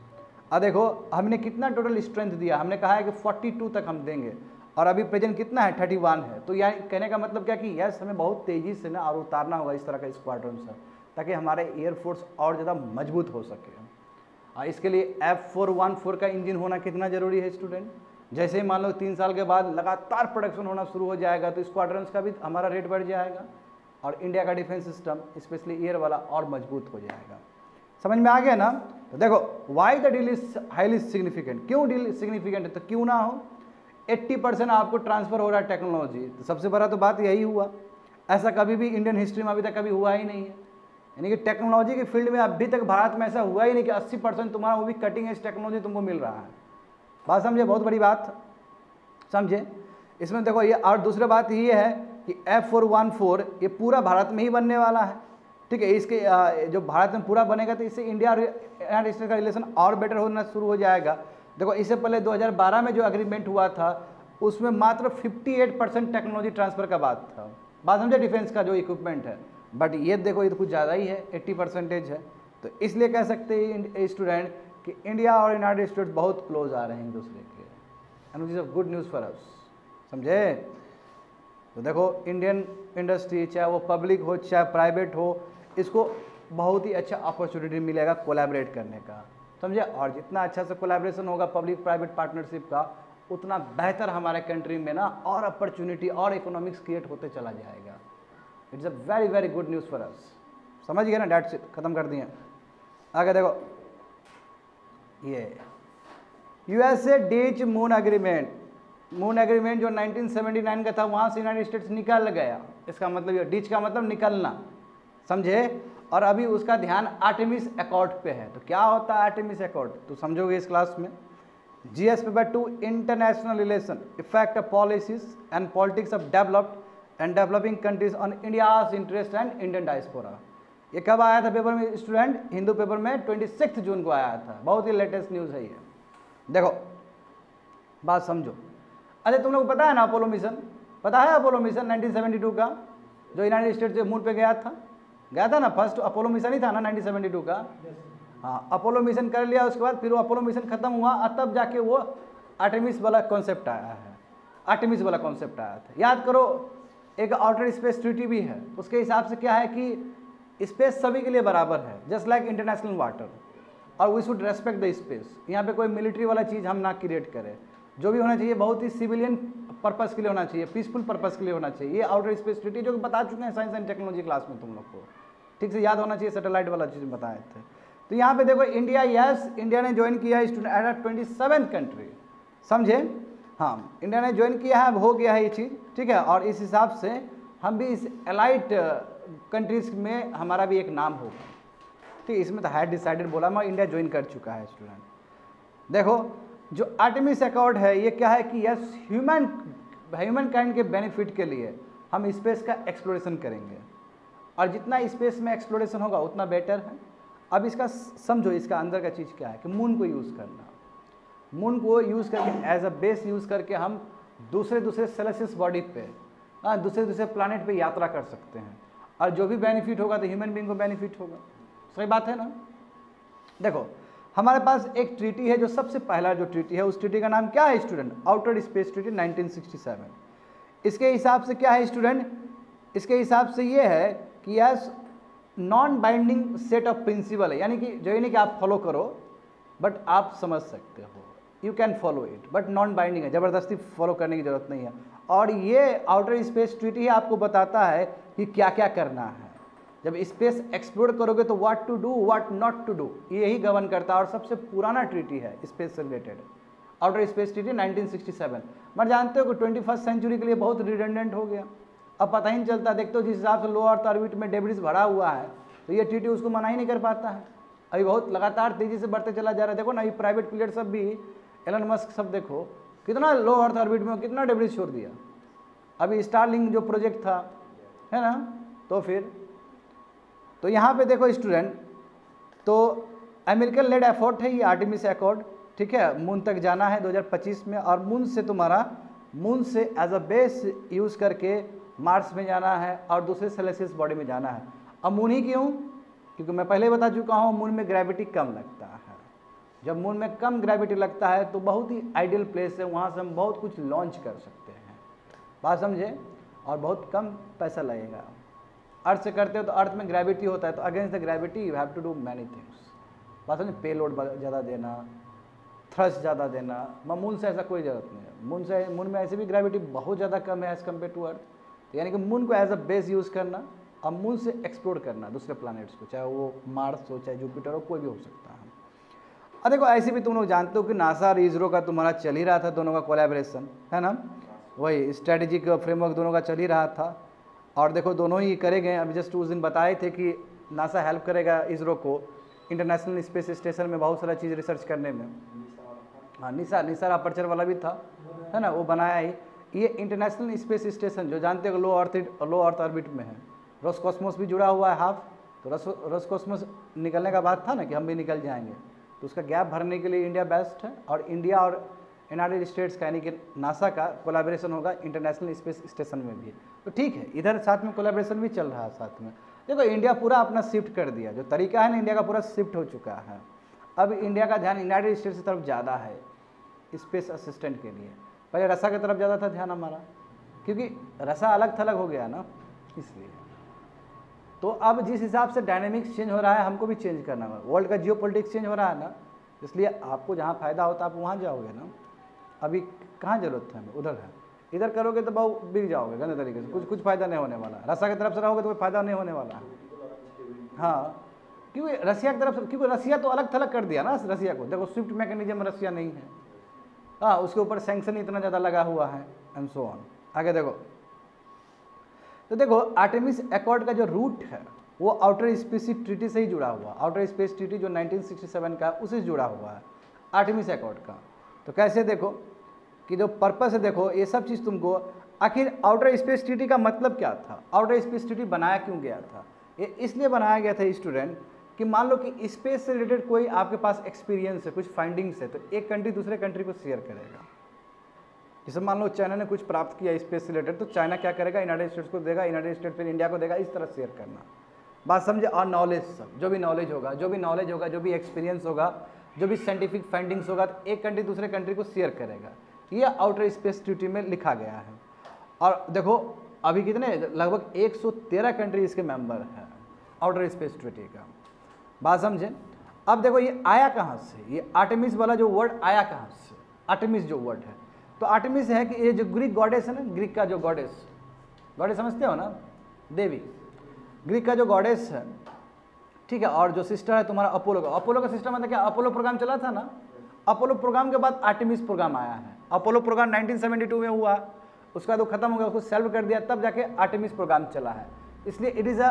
अब देखो हमने कितना टोटल स्ट्रेंथ दिया, हमने कहा है कि 42 तक हम देंगे और अभी प्रेजेंट कितना है 31 है। तो यानी कहने का मतलब क्या कि यस हमें बहुत तेज़ी से ना और उतारना होगा इस तरह का स्क्वाड्रन से, ताकि हमारे एयरफोर्स और ज़्यादा मजबूत हो सके। इसके लिए F414 का इंजन होना कितना ज़रूरी है स्टूडेंट। जैसे ही मान लो 3 साल के बाद लगातार प्रोडक्शन होना शुरू हो जाएगा तो स्क्वाड्रंस का भी हमारा रेट बढ़ जाएगा और इंडिया का डिफेंस सिस्टम स्पेशली एयर वाला और मजबूत हो जाएगा। समझ में आ गया ना। तो देखो why the deal is highly significant, क्यों डील सिग्निफिकेंट है, तो क्यों ना हो 80% आपको ट्रांसफ़र हो रहा है टेक्नोलॉजी, तो सबसे बड़ा तो बात यही हुआ। ऐसा कभी भी इंडियन हिस्ट्री में अभी तक कभी हुआ ही नहीं है, यानी कि टेक्नोलॉजी के फील्ड में अभी तक भारत में ऐसा हुआ ही नहीं कि 80% तुम्हारा वो भी कटिंग एज टेक्नोलॉजी तुमको मिल रहा है। बात समझे, बहुत बड़ी बात समझे इसमें। देखो ये और दूसरी बात ये है कि F414 ये पूरा भारत में ही बनने वाला है, ठीक है। इसके जो भारत में पूरा बनेगा तो इससे इंडिया और यूनाइटेड स्टेट्स का रिलेशन और बेटर होना शुरू हो जाएगा। देखो इससे पहले 2012 में जो एग्रीमेंट हुआ था उसमें मात्र 58% टेक्नोलॉजी ट्रांसफ़र का बात था, बात समझे, डिफेंस का जो इक्विपमेंट है। बट ये देखो ये तो कुछ ज़्यादा ही है, 80% है। तो इसलिए कह सकते हैं स्टूडेंट कि इंडिया और यूनाइटेड स्टेट्स बहुत क्लोज आ रहे हैं एक दूसरे के, and this is good news for us, समझे। तो देखो इंडियन इंडस्ट्री चाहे वो पब्लिक हो चाहे प्राइवेट हो, इसको बहुत ही अच्छा अपॉर्चुनिटी मिलेगा कोलैबोरेट करने का, समझे। और जितना अच्छा से कोलैबोरेशन होगा पब्लिक प्राइवेट पार्टनरशिप का, उतना बेहतर हमारे कंट्री में ना और अपॉर्चुनिटी और इकोनॉमिक्स क्रिएट होते चला जाएगा। It's a very very good news for us, समझ गए ना। डेट्स इट, खत्म कर दिए। आगे देखो, ये USA ditch moon agreement. Moon agreement जो 1979 का था, वहाँ से यूनाइटेड स्टेट्स निकल गया। इसका मतलब ये डीच का मतलब निकलना, समझे। और अभी उसका ध्यान आर्टेमिस अकॉर्ड पे है। तो क्या होता है आर्टेमिस अकॉर्ड, तो समझोगे इस क्लास में। GS paper 2 international relation, effect of policies and politics of developed and developing countries on India's interest and Indian diaspora. ये कब आया था पेपर में स्टूडेंट, हिंदू पेपर में 26 जून को आया था। बहुत ही लेटेस्ट न्यूज़ है ये। देखो बात समझो। अरे तुम लोग को पता है ना अपोलो मिशन, पता है अपोलो मिशन 1972 का, जो यूनाइटेड स्टेट्स से मून पे गया था ना। फर्स्ट अपोलो मिशन ही था ना 1972 का। हाँ, अपोलो मिशन कर लिया, उसके बाद फिर वो अपोलो मिशन खत्म हुआ और तब जाके वो आर्टेमिस वाला कॉन्सेप्ट आया है। आर्टेमिस वाला कॉन्सेप्ट आया था, याद करो। एक आउटर स्पेस ट्रीटी भी है, उसके हिसाब से क्या है कि स्पेस सभी के लिए बराबर है, जस्ट लाइक इंटरनेशनल वाटर, और we should respect the space. यहाँ पे कोई मिलिट्री वाला चीज़ हम ना क्रिएट करें। जो भी होना चाहिए बहुत ही सिविलियन पर्पस के लिए होना चाहिए, पीसफुल पर्पस के लिए होना चाहिए। ये आउटर स्पेस ट्रीटी जो बता चुके हैं साइंस एंड टेक्नोलॉजी क्लास में, तुम लोग को ठीक से याद होना चाहिए, सैटेलाइट वाला चीज़ बताए थे। तो यहाँ पे देखो इंडिया, यस इंडिया ने ज्वाइन किया है स्टूडेंट एट 27 कंट्री, समझे। हाँ, इंडिया ने ज्वाइन किया है, अब हो गया है ये चीज़, ठीक है। और इस हिसाब से हम भी इस एलाइट कंट्रीज में हमारा भी एक नाम होगा, ठीक। इसमें तो है डिसाइडेड बोला, मैं इंडिया ज्वाइन कर चुका है स्टूडेंट। देखो जो आर्टेमिस अकॉर्ड है ये क्या है कि यस ह्यूमन काइंड के बेनिफिट के लिए हम स्पेस का एक्सप्लोरेशन करेंगे, और जितना स्पेस में एक्सप्लोरेशन होगा उतना बेटर है। अब इसका समझो, इसका अंदर का चीज़ क्या है कि मून को यूज़ करना, मून को यूज़ करके एज अ बेस यूज़ करके हम दूसरे सेलेसियस बॉडी पे, दूसरे प्लानेट पे यात्रा कर सकते हैं, और जो भी बेनिफिट होगा तो ह्यूमन बीइंग को बेनिफिट होगा। सही बात है ना। देखो हमारे पास एक ट्रीटी है, जो सबसे पहला जो ट्रीटी है, उस ट्रीटी का नाम क्या है स्टूडेंट, आउटर स्पेस ट्रीटी 1967। इसके हिसाब से क्या है स्टूडेंट, इसके हिसाब से ये है कि yes non binding set of principle है, यानी कि जो ये नहीं कि आप फॉलो करो बट आप समझ सकते हो, you can follow it, but non binding है, ज़बरदस्ती फॉलो करने की जरूरत नहीं है। और ये आउटर स्पेस ट्रीटी आपको बताता है कि क्या क्या करना है। जब स्पेस एक्सप्लोर करोगे तो what to do what not to do, यही गवर्न करता है। और सबसे पुराना ट्रीटी है स्पेस से रिलेटेड, आउटर स्पेस ट्रीटी 1967। मगर जानते हो कि 21st सेंचुरी के लिए बहुत रिडंडेंट हो गया, अब पता ही नहीं चलता। देखते हो जिस हिसाब से लो अर्थ ऑर्बिट में डेब्रिस भरा हुआ है, तो ये ट्रीटी उसको मना ही नहीं कर पाता है। अभी बहुत लगातार तेजी से बढ़ते चला जा रहा है। देखो ना, ये प्राइवेट प्लेयर सब भी, एलन मस्क सब देखो कितना लो अर्थ ऑर्बिट में कितना डेब्रिस छोड़ दिया। अभी स्टारलिंक जो प्रोजेक्ट था, है ना, तो फिर तो यहाँ पे देखो स्टूडेंट, तो अमेरिकन लेड एफर्ट है ये आर्टेमिस अकॉर्ड, ठीक है। मून तक जाना है 2025 में, और मून से तुम्हारा मून से एज अ बेस यूज़ करके मार्स में जाना है और दूसरे सेलेसियस बॉडी में जाना है। अब मून ही क्यों, क्योंकि मैं पहले बता चुका हूँ मून में ग्रेविटी कम लगता है। जब मून में कम ग्रेविटी लगता है तो बहुत ही आइडियल प्लेस है, वहाँ से हम बहुत कुछ लॉन्च कर सकते हैं, बात समझे, और बहुत कम पैसा लगेगा। अर्थ से करते हो तो अर्थ में ग्रेविटी होता है, तो against the gravity you have to do many things, बात समझे। पे लोड ज़्यादा देना, थ्रस्ट ज़्यादा देना। मून से ऐसा कोई ज़रूरत नहीं है। मून में ऐसे भी ग्रेविटी बहुत ज़्यादा कम है एज़ कम्पेयर टू अर्थ, यानी कि मून को एज अ बेस यूज़ करना और मून से एक्सप्लोर करना दूसरे प्लैनेट्स को, चाहे वो मार्स हो चाहे जुपिटर हो, कोई भी हो सकता है। और देखो ऐसे भी तुम लोग जानते हो कि नासा और इसरो का तुम्हारा चल ही रहा था, दोनों का कोलैबोरेशन, है ना, वही स्ट्रेटेजिक फ्रेमवर्क दोनों का चल ही रहा था। और देखो दोनों ही करे गए। अभी जस्ट उस दिन बताए थे कि नासा हेल्प करेगा इसरो को इंटरनेशनल स्पेस स्टेशन में बहुत सारा चीज़ रिसर्च करने में। हाँ, निसार अपर्चर वाला भी था, है ना, वो बनाया ही। ये इंटरनेशनल स्पेस स्टेशन जो जानते हो लो अर्थ ऑर्बिट में है, रोसकॉस्मोस भी जुड़ा हुआ है हाफ। तो रोसकॉस्मोस निकलने का बात था ना कि हम भी निकल जाएंगे, तो उसका गैप भरने के लिए इंडिया बेस्ट है। और इंडिया और यूनाइटेड स्टेट्स का यानी कि नासा का कोलैबोरेशन होगा इंटरनेशनल स्पेस स्टेशन में भी। तो ठीक है, इधर साथ में कोलैबोरेशन भी चल रहा है साथ में। देखो इंडिया पूरा अपना शिफ्ट कर दिया, जो तरीका है ना इंडिया का पूरा शिफ्ट हो चुका है। अब इंडिया का ध्यान यूनाइटेड स्टेट्स की तरफ ज़्यादा है स्पेस असिस्टेंट के लिए। पहले रसा की तरफ ज़्यादा था ध्यान हमारा, क्योंकि रसा अलग थलग हो गया ना, इसलिए। तो अब जिस हिसाब से डायनेमिक्स चेंज हो रहा है, हमको भी चेंज करना होगा। वर्ल्ड का जियो पॉलिटिक्स चेंज हो रहा है ना, इसलिए आपको जहाँ फ़ायदा होता है आप वहाँ जाओगे ना। अभी कहाँ जरूरत है हमें, उधर है। इधर करोगे तो बहुत बिक जाओगे गंदे तरीके से, कुछ फ़ायदा नहीं होने वाला। रसिया की तरफ से रहोगे तो कोई फ़ायदा नहीं होने वाला है। हाँ, क्योंकि रसिया की तरफ से, क्योंकि रसिया तो अलग थलग कर दिया ना रसिया को। देखो स्विफ्ट मैकेनिज्म रसिया नहीं है, हाँ, उसके ऊपर सैंक्शन इतना ज़्यादा लगा हुआ है एंड सो ऑन। आगे देखो, तो देखो आर्टेमिस अकॉर्ड का जो रूट है वो आउटर स्पेस ट्रीटी से ही जुड़ा हुआ। आउटर स्पेस ट्रीटी जो 1967 का उसी से जुड़ा हुआ है आर्टेमिस अकॉर्ड का। तो कैसे देखो कि जो पर्पस है, देखो ये सब चीज़ तुमको, आखिर आउटर स्पेस ट्रीटी का मतलब क्या था, आउटर स्पेस ट्रीटी बनाया क्यों गया था। ये इसलिए बनाया गया था स्टूडेंट कि मान लो कि स्पेस से रिलेटेड कोई आपके पास एक्सपीरियंस है, कुछ फाइंडिंग्स है, तो एक कंट्री दूसरे कंट्री को शेयर करेगा। जैसे मान लो चाइना ने कुछ प्राप्त किया स्पेस से रिलेटेड, तो चाइना क्या करेगा, यूनाइटेड स्टेट्स को देगा, यूनाइटेड स्टेट फिर इंडिया को देगा, इस तरह शेयर करना। बात समझे। और नॉलेज, सब जो भी नॉलेज होगा, जो भी एक्सपीरियंस होगा, जो भी साइंटिफिक फाइंडिंग्स होगा, तो एक कंट्री दूसरे कंट्री को शेयर करेगा। ये आउटर स्पेस ट्रीटी में लिखा गया है। और देखो अभी कितने, लगभग 113 कंट्री इसके मेंबर हैं आउटर स्पेस ट्रीटी का। बात समझे। अब देखो ये आया कहाँ से, ये आर्टेमिस वाला जो वर्ड आया कहाँ से, आर्टेमिस जो वर्ड है, तो आर्टेमिस है कि ये जो ग्रीक गॉडेस है ना, ग्रीक का जो गॉडेस समझते हो ना, देवी, ग्रीक का जो गॉडेस है, ठीक है। और जो सिस्टर है तुम्हारा अपोलो का सिस्टर मतलब क्या, अपोलो प्रोग्राम चला था ना, अपोलो प्रोग्राम के बाद आर्टेमिस प्रोग्राम आया है। अपोलो प्रोग्राम 1972 में हुआ, उसका तो खत्म हो गया, उसको सेल्व कर दिया, तब जाके आर्टेमिस प्रोग्राम चला है। इसलिए इट इज़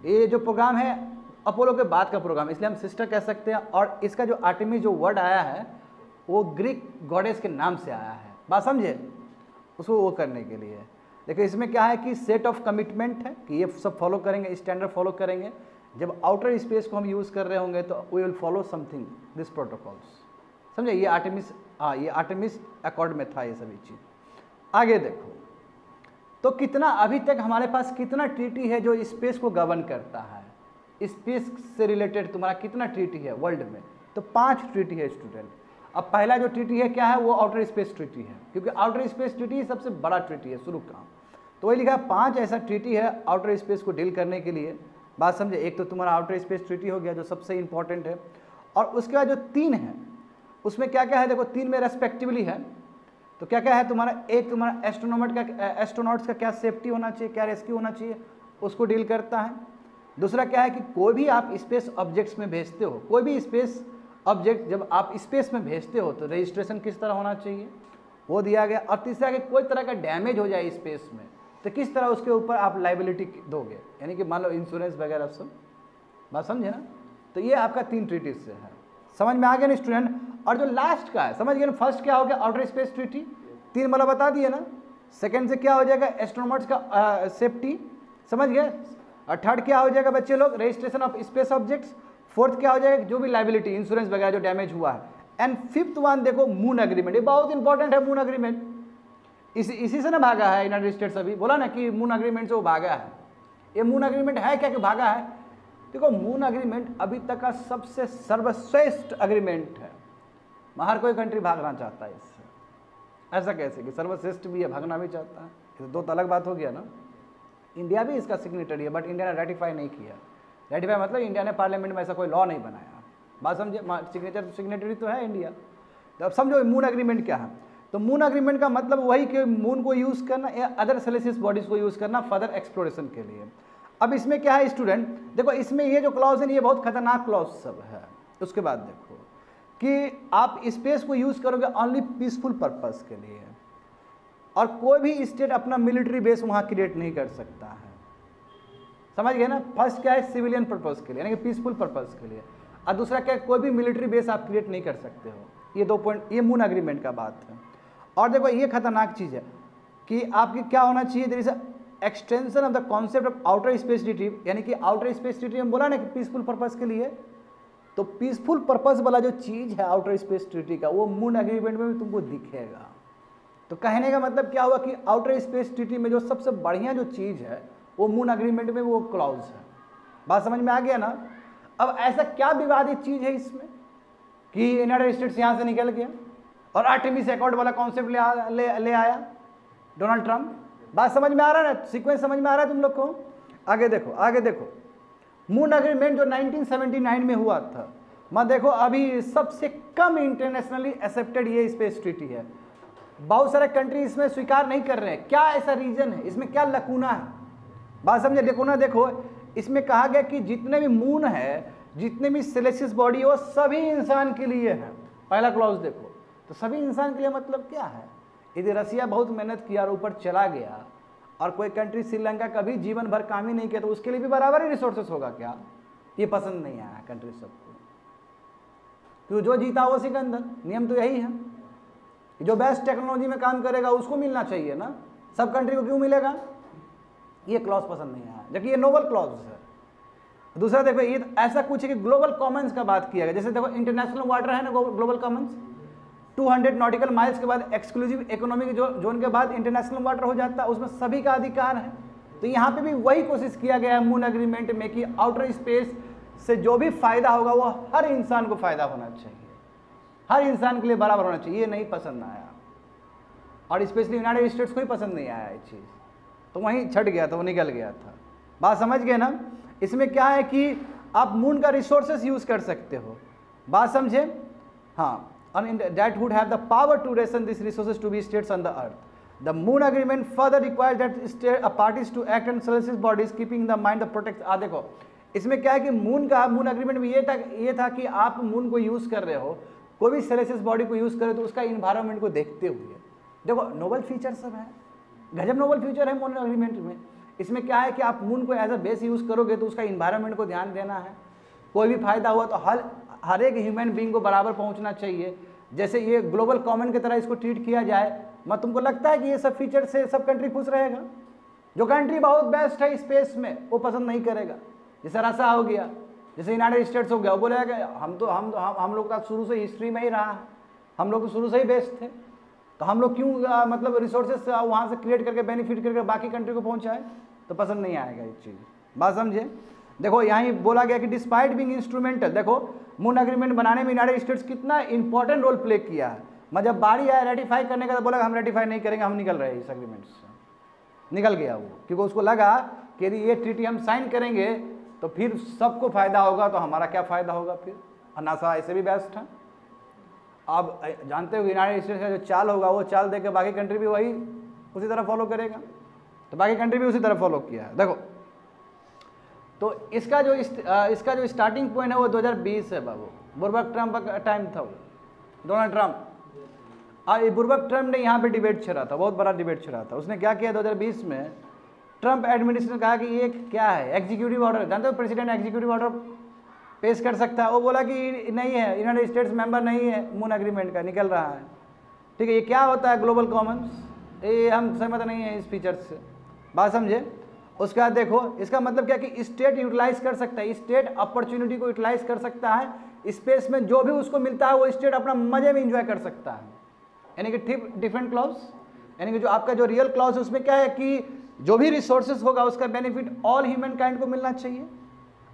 ये जो प्रोग्राम है अपोलो के बाद का प्रोग्राम, इसलिए हम सिस्टर कह सकते हैं। और इसका जो आर्टेमिस जो वर्ड आया है वो ग्रीक गॉडेस के नाम से आया है। बात समझे, उसको वो करने के लिए। देखिए इसमें क्या है कि सेट ऑफ कमिटमेंट है कि ये सब फॉलो करेंगे, स्टैंडर्ड फॉलो करेंगे। जब आउटर स्पेस को हम यूज़ कर रहे होंगे तो we will follow something this protocols, समझे। ये आर्टेमिस, हाँ, ये आर्टेमिस अकॉर्ड में था ये सभी चीज़। आगे देखो तो कितना अभी तक हमारे पास कितना ट्रीटी है जो स्पेस को गवर्न करता है, स्पेस से रिलेटेड तुम्हारा कितना ट्रीटी है वर्ल्ड में, तो 5 ट्रीटी है स्टूडेंट। अब पहला जो ट्रीटी है क्या है, वो आउटर स्पेस ट्रीटी है, क्योंकि आउटर स्पेस ट्रीटी सबसे बड़ा ट्रीटी है शुरू का। तो वही लिखा है 5 ऐसा ट्रीटी है आउटर स्पेस को डील करने के लिए। बात समझे। एक तो तुम्हारा आउटर स्पेस ट्रीटी हो गया जो सबसे इंपॉर्टेंट है, और उसके बाद जो 3 है उसमें क्या क्या है, देखो 3 में रेस्पेक्टिवली है। तो क्या क्या है तुम्हारा, एक तुम्हारा एस्ट्रोनॉट्स का क्या सेफ्टी होना चाहिए, क्या रेस्क्यू होना चाहिए, उसको डील करता है। दूसरा क्या है कि कोई भी आप स्पेस ऑब्जेक्ट्स में भेजते हो, कोई भी स्पेस ऑब्जेक्ट जब आप स्पेस में भेजते हो तो रजिस्ट्रेशन किस तरह होना चाहिए, वो दिया गया। और तीसरा कि कोई तरह का डैमेज हो जाए स्पेस में तो किस तरह उसके ऊपर आप लाइबिलिटी दोगे, यानी कि मान लो इंश्योरेंस वगैरह सब। बात समझे ना। तो ये आपका 3 ट्रीटी से है, समझ में आ गया ना स्टूडेंट। और जो लास्ट का है समझ गए ना, फर्स्ट क्या हो गया आउटर स्पेस ट्रीटी, 3 वाला बता दिए ना। सेकंड से क्या हो जाएगा, एस्ट्रोनॉट्स का सेफ्टी, समझ गए। और थर्ड क्या हो जाएगा बच्चे लोग, registration of space objects. Fourth क्या हो जाएगा, जो भी लाइबिलिटी इंश्योरेंस वगैरह जो डैमेज हुआ है। एंड फिफ्थ वन देखो मून अग्रीमेंट, ये बहुत इंपॉर्टेंट है मून अग्रीमेंट। इसी से ना भागा है यूनाइटेड स्टेट्स, अभी बोला ना कि मून अग्रीमेंट से वो भागा है। ये मून अग्रीमेंट है क्या कि भागा है, देखो मून अग्रीमेंट अभी तक का सबसे सर्वश्रेष्ठ अग्रीमेंट है। हर कोई कंट्री भागना चाहता है इससे, ऐसा कैसे कि सर्वश्रेष्ठ भी है भागना भी चाहता है, ये तो 2 अलग बात हो गया ना। इंडिया भी इसका सिग्नेटरी है, बट इंडिया ने रेटिफाई नहीं किया। रेटिफाई मतलब इंडिया ने पार्लियामेंट में ऐसा कोई लॉ नहीं बनाया। बात समझे, सिग्नेटरी तो है इंडिया। तो अब समझो मून अग्रीमेंट क्या है। तो मून अग्रीमेंट का मतलब वही कि मून को यूज़ करना या अदर सेलेसियस बॉडीज़ को यूज़ करना फर्दर एक्सप्लोरेशन के लिए। अब इसमें क्या है स्टूडेंट, देखो इसमें ये जो क्लॉज है ये बहुत खतरनाक क्लॉज सब है। उसके बाद देखो कि आप स्पेस को यूज़ करोगे ओनली पीसफुल पर्पस के लिए, और कोई भी स्टेट अपना मिलिट्री बेस वहाँ क्रिएट नहीं कर सकता है, समझ गए ना। फर्स्ट क्या है, सिविलियन पर्पस के लिए यानी कि पीसफुल पर्पस के लिए, और दूसरा क्या है, कोई भी मिलिट्री बेस आप क्रिएट नहीं कर सकते हो। ये 2 पॉइंट, ये मून अग्रीमेंट का बात है। और देखो ये खतरनाक चीज़ है कि आपकी क्या होना चाहिए, there is extension of the concept of outer space treaty, यानी कि आउटर स्पेस ट्रीटी हम बोला ना कि पीसफुल पर्पस के लिए, तो पीसफुल पर्पस वाला जो चीज़ है आउटर स्पेस ट्रीटी का वो मून एग्रीमेंट में भी तुमको दिखेगा। तो कहने का मतलब क्या हुआ कि आउटर स्पेस ट्रीटी में जो सबसे बढ़िया जो चीज़ है वो मून एग्रीमेंट में वो क्लॉज है। बात समझ में आ गया ना। अब ऐसा क्या विवादित चीज़ है इसमें कि यूनाइटेड स्टेट्स यहाँ से निकल गया और आर्टेमिस अकॉर्ड वाला कॉन्सेप्ट ले आया डोनाल्ड ट्रंप। बात समझ में आ रहा है ना, सीक्वेंस समझ में आ रहा है तुम लोग को। आगे देखो, आगे देखो, मून एग्रीमेंट जो 1979 में हुआ था, मैं देखो अभी सबसे कम इंटरनेशनली एक्सेप्टेड ये स्पेस ट्रीटी है। बहुत सारे कंट्री इसमें स्वीकार नहीं कर रहे हैं। क्या ऐसा रीजन है, इसमें क्या लकूना है? बात समझे, लकूना देखो, इसमें कहा गया कि जितने भी मून है, जितने भी सेलेसियस बॉडी हो, सभी इंसान के लिए है। पहला क्लॉज देखो, तो सभी इंसान के लिए मतलब क्या है? यदि रसिया बहुत मेहनत किया और ऊपर चला गया और कोई कंट्री श्रीलंका कभी जीवन भर काम ही नहीं किया, तो उसके लिए भी बराबर ही रिसोर्सेस होगा क्या? ये पसंद नहीं आया कंट्री सबको, क्योंकि जो जीता वो सिकंदर। नियम तो यही है, जो बेस्ट टेक्नोलॉजी में काम करेगा उसको मिलना चाहिए ना, सब कंट्री को क्यों मिलेगा? ये क्लॉज पसंद नहीं आया, जबकि ये नोबल क्लॉज है। दूसरा देखो, ये ऐसा कुछ है कि ग्लोबल कॉमन्स का बात किया गया। जैसे देखो इंटरनेशनल वाटर है ना, ग्लोबल कॉमन्स 200 नॉटिकल माइल्स के बाद एक्सक्लूसिव इकोनॉमिक जोन के बाद इंटरनेशनल वाटर हो जाता है, उसमें सभी का अधिकार है। तो यहाँ पे भी वही कोशिश किया गया है मून एग्रीमेंट में कि आउटर स्पेस से जो भी फायदा होगा वो हर इंसान को फायदा होना चाहिए, हर इंसान के लिए बराबर होना चाहिए। ये नहीं पसंद आया, और स्पेशली यूनाइटेड स्टेट्स को ही पसंद नहीं आया ये चीज़, तो वहीं छट गया था, वो निकल गया था। बात समझ गए ना? इसमें क्या है कि आप मून का रिसोर्सेस यूज कर सकते हो, बात समझे? हाँ, and that would have the power to ration these resources to be states on the earth. The moon agreement further requires that parties to act on celestial bodies keeping the mind the protect। देखो इसमें क्या है कि moon agreement में ये था कि आप मून को यूज कर रहे हो, कोई भी सेलेसियस बॉडी को यूज करे तो उसका इन्वायरमेंट को देखते हुए। देखो नोबल फीचर सब है, गजब नोबल फीचर है मून एग्रीमेंट में। इसमें क्या है कि आप मून को एज अ बेस यूज करोगे तो उसका इन्वायरमेंट को ध्यान देना है, कोई भी फायदा हुआ तो हर एक ह्यूमन बीइंग को बराबर पहुंचना चाहिए। जैसे ये ग्लोबल कॉमन की तरह इसको ट्रीट किया जाए। मैं तुमको लगता है कि ये सब फीचर से सब कंट्री खुश रहेगा? जो कंट्री बहुत बेस्ट है स्पेस में वो पसंद नहीं करेगा। जैसे रसिया हो गया, जैसे यूनाइटेड स्टेट्स हो गया, वो बोलेगा कि हम लोग का शुरू से हिस्ट्री में ही रहा है, हम लोग तो शुरू से ही बेस्ट थे, तो हम लोग क्यों मतलब रिसोर्सेस वहाँ से क्रिएट करके बेनिफिट करके बाकी कंट्री को पहुँचाए? तो पसंद नहीं आएगा ये चीज़, बात समझे? देखो यहाँ बोला गया कि डिस्पाइट बीइंग इंस्ट्रूमेंटल, देखो मून एग्रीमेंट बनाने में यूनाइटेड स्टेट्स कितना इंपॉर्टेंट रोल प्ले किया है। मैं जब बारी आया रेटिफाई करने का तो बोला हम रेटिफाई नहीं करेंगे, हम निकल रहे हैं इस एग्रीमेंट से, निकल गया वो, क्योंकि उसको लगा कि यदि ये ट्रीटी हम साइन करेंगे तो फिर सबको फायदा होगा, तो हमारा क्या फायदा होगा फिर? नासा ऐसे भी बेस्ट है। अब जानते हो यूनाइटेड स्टेट्स का जो चाल होगा वो चाल देकर बाकी कंट्री भी वही उसी तरह फॉलो करेगा, तो बाकी कंट्री भी उसी तरह फॉलो किया है। देखो तो इसका जो स्टार्टिंग पॉइंट है वो 2020 है बाबू, बुर्बक ट्रम्प का टाइम था वो, डोनाल्ड ट्रम्प। बुर्बक ट्रम्प ने यहाँ पे डिबेट छेड़ा था, बहुत बड़ा डिबेट छेड़ा था। उसने क्या किया 2020 में, ट्रम्प एडमिनिस्ट्रेशन ने कहा कि ये क्या है एग्जीक्यूटिव ऑर्डर, जानते हो प्रेसिडेंट एग्जीक्यूटिव ऑर्डर पेश कर सकता है। वो बोला कि नहीं है, यूनाइटेड स्टेट्स मेंबर नहीं है मून एग्रीमेंट का, निकल रहा है। ठीक है, ये क्या होता है ग्लोबल कॉमन्स, ये हम सहमत नहीं है इस फीचर से, बात समझे? उसके बाद देखो इसका मतलब क्या कि स्टेट यूटिलाइज कर सकता है, स्टेट अपॉर्चुनिटी को यूटिलाइज कर सकता है। स्पेस में जो भी उसको मिलता है वो स्टेट अपना मजे में इंजॉय कर सकता है। यानी कि डिफरेंट क्लॉज, यानी कि जो आपका जो रियल क्लॉज है उसमें क्या है कि जो भी रिसोर्सेज होगा उसका बेनिफिट ऑल ह्यूमन काइंड को मिलना चाहिए।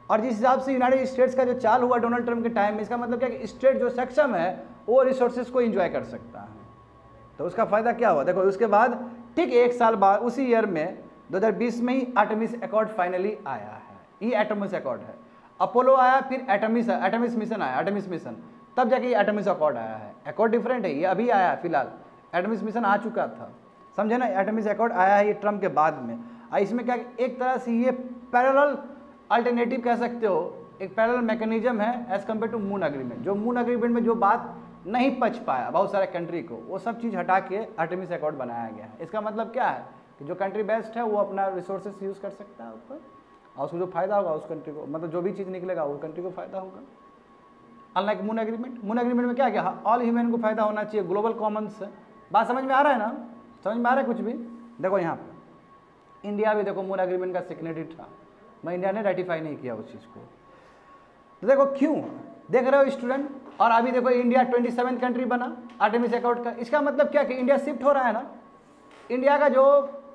और जिस हिसाब से यूनाइटेड स्टेट्स का जो चाल हुआ डोनाल्ड ट्रम्प के टाइम में, इसका मतलब क्या कि स्टेट जो सक्षम है वो रिसोर्सेज को इंजॉय कर सकता है, तो उसका फायदा क्या हुआ? देखो उसके बाद ठीक 1 साल बाद उसी ईयर में 2020 में ही आर्टेमिस अकॉर्ड फाइनली आया है। ये आर्टेमिस अकॉर्ड है, अपोलो आया, फिर आर्टेमिस मिशन आया, आर्टेमिस मिशन, तब जाके ये आर्टेमिस अकॉर्ड आया है। अकॉर्ड डिफरेंट है, ये अभी आया है फिलहाल, आर्टेमिस मिशन आ चुका था, समझे ना? आर्टेमिस अकॉर्ड आया है ये ट्रम्प के बाद में। इसमें क्या एक तरह से ये पैरेलल अल्टरनेटिव कह सकते हो, एक पैरेलल मैकेनिज्म है as compare to moon agreement. जो मून एग्रीमेंट में जो बात नहीं पच पाया बहुत सारे कंट्री को, वो सब चीज़ हटा के आर्टेमिस अकॉर्ड बनाया गया है। इसका मतलब क्या है कि जो कंट्री बेस्ट है वो अपना रिसोर्सेस यूज़ कर सकता है ऊपर, और उसको जो फायदा होगा उस कंट्री को, मतलब जो भी चीज़ निकलेगा वो कंट्री को फायदा होगा। अनलाइक मून एग्रीमेंट में क्या क्या ऑल ह्यूमन को फायदा होना चाहिए, ग्लोबल कॉमन्स है। बात समझ में आ रहा है ना? समझ में आ रहा है कुछ भी? देखो यहाँ पर इंडिया भी देखो मून एग्रीमेंट का सिग्नेटरी था, मैं इंडिया ने रेटिफाई नहीं किया उस चीज़ को। तो देखो क्यों, देख रहे हो स्टूडेंट? और अभी देखो इंडिया 27th कंट्री बना आर्टेमिस अकॉर्ड का। इसका मतलब क्या कि इंडिया शिफ्ट हो रहा है ना, इंडिया का जो